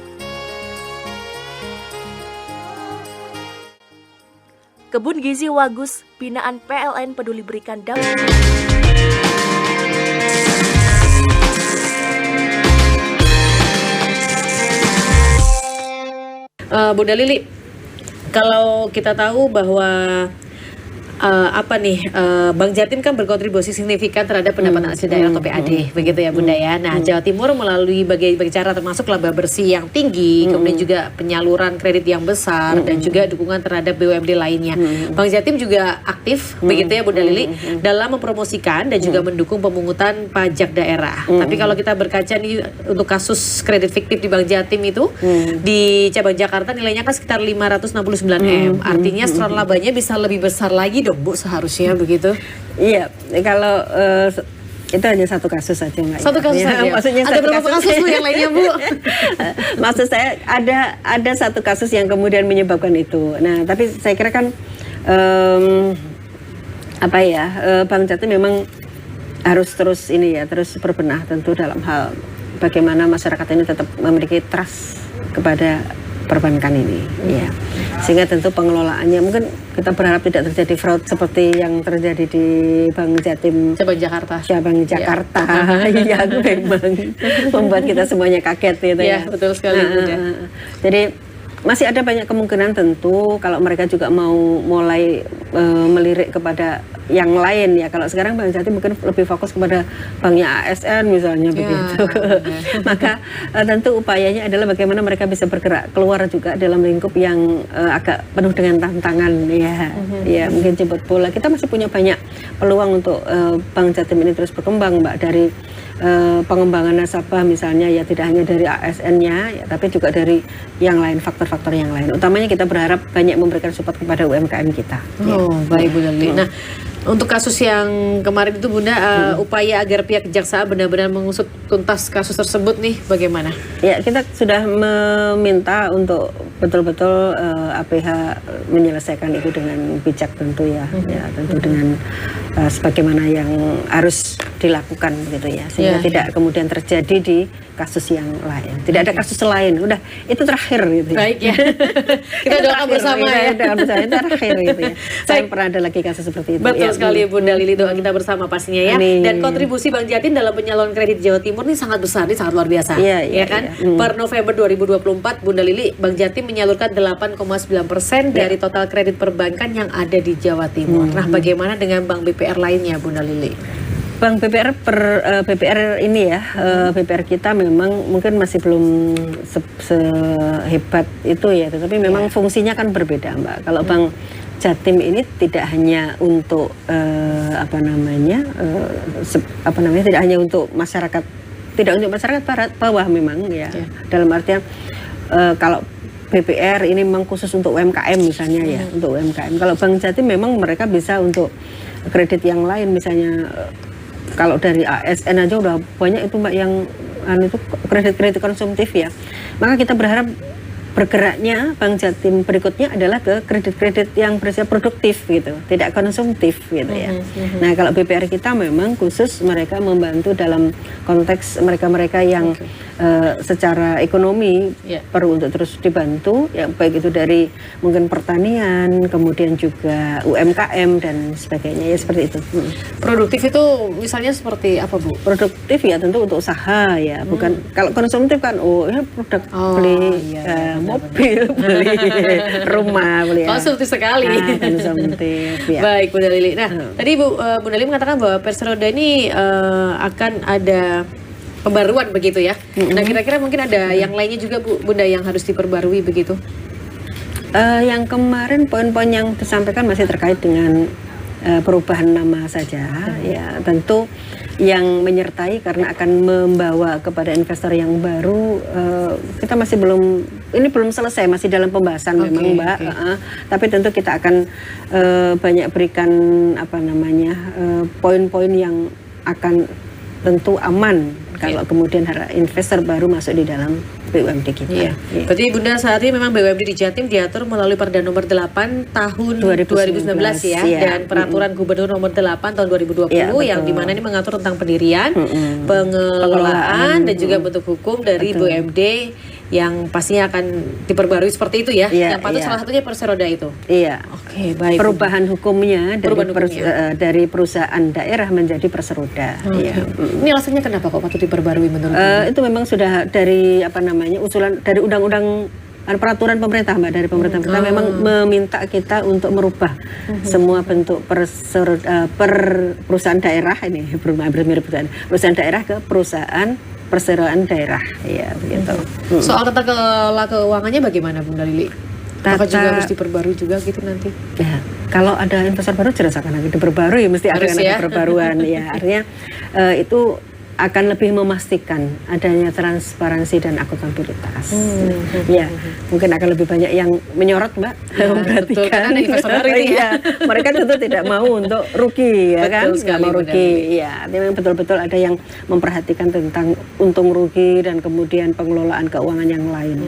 Kebun Gizi Wagus, binaan PLN peduli berikan dampak. Bunda Lili, kalau kita tahu bahwa Bang Jatim kan berkontribusi signifikan terhadap pendapatan asli daerah atau PAD, begitu ya Bunda ya. Nah, Jawa Timur melalui berbagai cara termasuk laba bersih yang tinggi, kemudian juga penyaluran kredit yang besar dan juga dukungan terhadap BUMD lainnya. Bang Jatim juga aktif, begitu ya Bunda Lili, dalam mempromosikan dan juga mendukung pemungutan pajak daerah. Tapi kalau kita berkaca nih untuk kasus kredit fiktif di Bang Jatim itu di cabang Jakarta nilainya kan sekitar 569 M. Artinya setelah labanya bisa lebih besar lagi dong Bu, seharusnya begitu. Iya, kalau itu hanya satu kasus saja Mbak. Satu kasus ya, saja. Maksudnya ada berapa kasus Bu yang lainnya Bu? Maksud saya ada satu kasus yang kemudian menyebabkan itu. Nah, tapi saya kira kan Bang Jatim memang harus terus berbenah tentu dalam hal bagaimana masyarakat ini tetap memiliki trust kepada perbankan ini, ya. Sehingga tentu pengelolaannya mungkin kita berharap tidak terjadi fraud seperti yang terjadi di Bang Jatim cabang Jakarta. Yang memang membuat kita semuanya kaget gitu ya. Betul sekali. Jadi masih ada banyak kemungkinan tentu kalau mereka juga mau mulai melirik kepada yang lain ya. Kalau sekarang Bang Jatim mungkin lebih fokus kepada banknya ASN misalnya begitu. Maka tentu upayanya adalah bagaimana mereka bisa bergerak keluar juga dalam lingkup yang agak penuh dengan tantangan ya. Ya mungkin jemput bola. Kita masih punya banyak peluang untuk Bang Jatim ini terus berkembang Mbak, dari pengembangan nasabah misalnya ya, tidak hanya dari ASN-nya ya, tapi juga dari yang lain, faktor-faktor yang lain. Utamanya kita berharap banyak memberikan support kepada UMKM kita. Baik Bunda Lili. Nah, untuk kasus yang kemarin itu Bunda, upaya agar pihak kejaksaan benar-benar mengusut tuntas kasus tersebut nih bagaimana? Ya, kita sudah meminta untuk betul-betul APH menyelesaikan itu dengan bijak tentu ya, ya tentu dengan sebagaimana yang harus dilakukan begitu ya, sehingga tidak kemudian terjadi di kasus yang lain. Tidak ada kasus lain, udah itu terakhir gitu. Baik ya. Kita doakan bersama ya. Doakan bersama itu terakhir gitu ya. Jangan pernah ada lagi kasus seperti itu. Betul ya. sekali Bunda Lili, doa kita bersama pastinya ya. Amin. Dan kontribusi Bank Jatim dalam penyaluran kredit Jawa Timur ini sangat besar, ini sangat luar biasa. Iya, kan? iya. Per November 2024 Bunda Lili, Bank Jatim menyalurkan 8,9% dari total kredit perbankan yang ada di Jawa Timur. Nah, bagaimana dengan bank BPR lainnya Bunda Lili? Bank BPR BPR ini ya, BPR kita memang mungkin masih belum sehebat itu ya, tetapi memang fungsinya kan berbeda, Mbak. Kalau Bank Jatim ini tidak hanya untuk tidak hanya untuk masyarakat, tidak untuk masyarakat bawah memang ya. Dalam artian kalau BPR ini memang khusus untuk UMKM misalnya ya, untuk UMKM. Kalau Bank Jatim memang mereka bisa untuk kredit yang lain, misalnya kalau dari ASN aja udah banyak itu Mbak yang itu kredit konsumtif ya. Maka kita berharap bergeraknya Bank Jatim berikutnya adalah ke kredit-kredit yang bersifat produktif gitu, tidak konsumtif gitu ya. Nah, kalau BPR kita memang khusus mereka membantu dalam konteks mereka-mereka yang secara ekonomi perlu untuk terus dibantu, ya baik itu dari mungkin pertanian, kemudian juga UMKM dan sebagainya ya, seperti itu. Produktif itu misalnya seperti apa Bu? Produktif ya tentu untuk usaha ya, bukan kalau konsumtif kan ya produk beli mobil, beli rumah, beli konsumtif sekali. Konsumtif ya. Baik Bunda Lili. Nah, tadi Bunda Lili mengatakan bahwa Perseroda ini akan ada pembaruan begitu ya. Nah, kira-kira mungkin ada yang lainnya juga Bunda yang harus diperbarui begitu? Yang kemarin poin-poin yang disampaikan masih terkait dengan perubahan nama saja ya, tentu yang menyertai karena akan membawa kepada investor yang baru, kita masih belum selesai, masih dalam pembahasan memang Mbak. Tapi tentu kita akan banyak berikan poin-poin yang akan tentu aman kalau kemudian investor baru masuk di dalam BUMD kita. Berarti Bunda saat ini memang BUMD di Jatim diatur melalui Perda Nomor 8 tahun 2019 ya, dan Peraturan Gubernur Nomor 8 tahun 2020 yang dimana ini mengatur tentang pendirian, pengelolaan dan juga bentuk hukum dari BUMD yang pastinya akan diperbarui seperti itu ya. Yang patut salah satunya Perseroda itu. Iya. Oke, baik. Perubahan hukumnya dari perusahaan daerah menjadi Perseroda. Ini alasannya kenapa kok patut diperbarui menurut itu memang sudah dari usulan dari undang-undang peraturan pemerintah Mbak, dari pemerintah kita memang meminta kita untuk merubah semua bentuk perusahaan daerah ini, perusahaan daerah ke perusahaan perseroan daerah ya begitu. Soal tata kelola keuangannya bagaimana Bunda Lili? Apakah juga harus diperbarui juga gitu nanti? Ya, kalau ada investor baru jelas akan diperbarui, mesti ada perbaruan ya. Artinya itu akan lebih memastikan adanya transparansi dan akuntabilitas. Ya, mungkin akan lebih banyak yang menyorot Mbak, memperhatikan. Mereka tentu tidak mau untuk rugi ya kan, nggak mau rugi. Ya, memang betul-betul ada yang memperhatikan tentang untung rugi dan kemudian pengelolaan keuangan yang lain,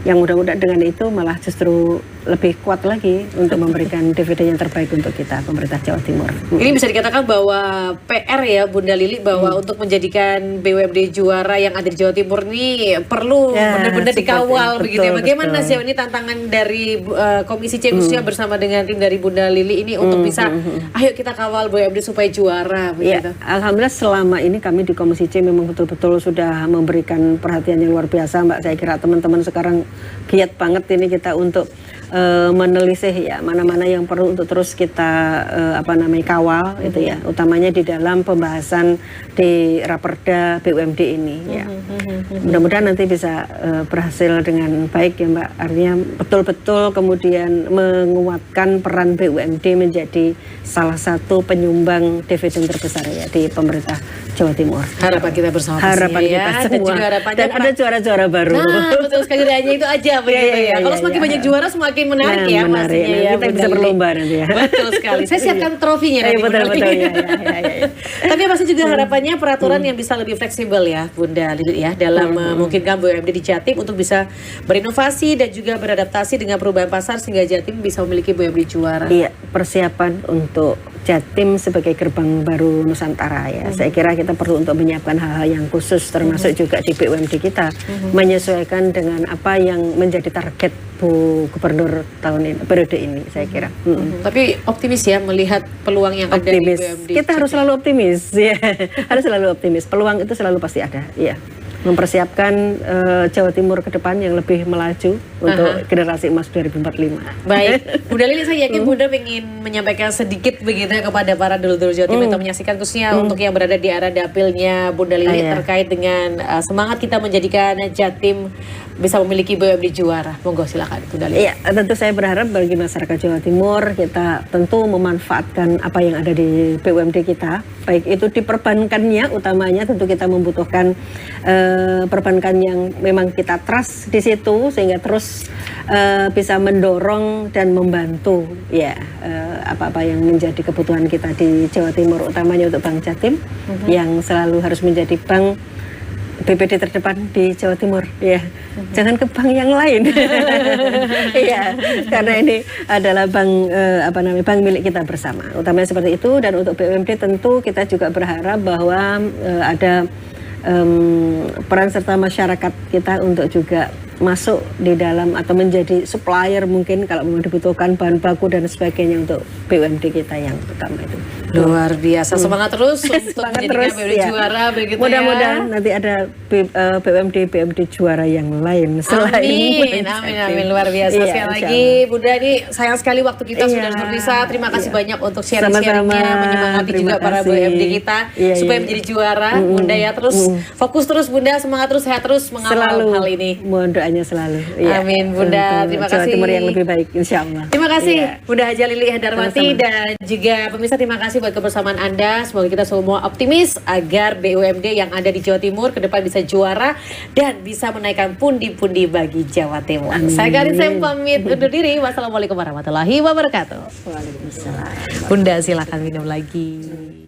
yang mudah-mudahan dengan itu malah justru lebih kuat lagi untuk memberikan dividen yang terbaik untuk kita, pemerintah Jawa Timur. Ini bisa dikatakan bahwa PR ya Bunda Lili, bahwa untuk menjadikan BUMD juara yang ada di Jawa Timur ini perlu benar-benar dikawal begitu ya. Bagaimana sih ini tantangan dari Komisi C khususnya bersama dengan tim dari Bunda Lili ini untuk bisa ayo kita kawal BUMD supaya juara begitu. Alhamdulillah selama ini kami di Komisi C memang betul-betul sudah memberikan perhatian yang luar biasa Mbak. Saya kira teman-teman sekarang giat banget ini kita untuk menelisih ya mana-mana yang perlu untuk terus kita kawal itu ya, utamanya di dalam pembahasan di Raperda BUMD ini ya. Mudah-mudahan nanti bisa berhasil dengan baik ya Mbak, artinya betul-betul kemudian menguatkan peran BUMD menjadi salah satu penyumbang dividen terbesar ya di pemerintah Jawa Timur. Harapan kita bersama kita semua. Dan juga harapannya ada juara-juara baru. Nah, betul sekali, hanya itu aja begitu ya. Kalau semakin banyak juara semakin menarik ya pastinya ya. Kita bisa berlomba nanti ya. Betul sekali. Saya siapkan trofinya nanti. Betul ya. Tapi pasti juga harapannya peraturan yang bisa lebih fleksibel ya Bunda Lili ya, dalam memungkinkan BUMD di Jatim untuk bisa berinovasi dan juga beradaptasi dengan perubahan pasar sehingga Jatim bisa memiliki BUMD juara. Iya, persiapan untuk Jatim sebagai gerbang baru Nusantara ya. Saya kira kita perlu untuk menyiapkan hal-hal yang khusus termasuk juga di BUMD kita menyesuaikan dengan apa yang menjadi target Bu Gubernur tahun ini, periode ini saya kira. Tapi optimis ya melihat peluang yang ada di Optimis. BUMD. Kita harus selalu optimis ya. Harus selalu optimis. Peluang itu selalu pasti ada. Ya. Mempersiapkan Jawa Timur ke depan yang lebih melaju untuk generasi emas 2045. Baik, Bunda Lili, saya yakin Bunda ingin menyampaikan sedikit begitu ya kepada para dulur-dulur Jawa Timur yang menyaksikan, khususnya untuk yang berada di area dapilnya Bunda Lili terkait dengan semangat kita menjadikan Jatim bisa memiliki BUMD juara. Monggo silakan Bunda Lili. Iya, tentu saya berharap bagi masyarakat Jawa Timur kita tentu memanfaatkan apa yang ada di BUMD kita, baik itu di perbankannya utamanya tentu kita membutuhkan perbankan yang memang kita trust di situ sehingga terus bisa mendorong dan membantu ya apa-apa yang menjadi kebutuhan kita di Jawa Timur utamanya untuk Bank Jatim yang selalu harus menjadi bank BPD terdepan di Jawa Timur ya. Jangan ke bank yang lain. Iya, karena ini adalah bank milik kita bersama. Utamanya seperti itu, dan untuk BUMD tentu kita juga berharap bahwa ada peran serta masyarakat kita untuk juga masuk di dalam atau menjadi supplier mungkin kalau memang dibutuhkan bahan baku dan sebagainya untuk BUMD kita yang utama itu. Luar biasa, semangat terus untuk Semangat menjadikan terus, BUMD ya. juara begitu. Mudah-mudahan nanti ada BUMD juara yang lain selain Amin, luar biasa. Iya, Sekali lagi insyaallah. Bunda, ini sayang sekali waktu kita sudah berpisah. Terima kasih banyak untuk sharing-sharingnya, Sama-sama. menyemangati Terima juga para kasih. BUMD kita supaya menjadi juara. Bunda ya, terus fokus terus Bunda, semangat terus, sehat terus mengawal selalu hal ini. mohon doanya selalu. Iya. Amin Bunda, terima Jawa kasih. Timur yang lebih baik insyaallah. Terima kasih Iya. Bunda Haja Lili Darmati dan juga pemirsa, terima kasih buat kebersamaan Anda. Semoga kita semua optimis agar BUMD yang ada di Jawa Timur ke depan bisa juara dan bisa menaikkan pundi-pundi bagi Jawa Timur. Saya Karin Sem pamit undur diri. Wassalamualaikum warahmatullahi wabarakatuh. Waalaikumsalam. Bunda silakan minum lagi.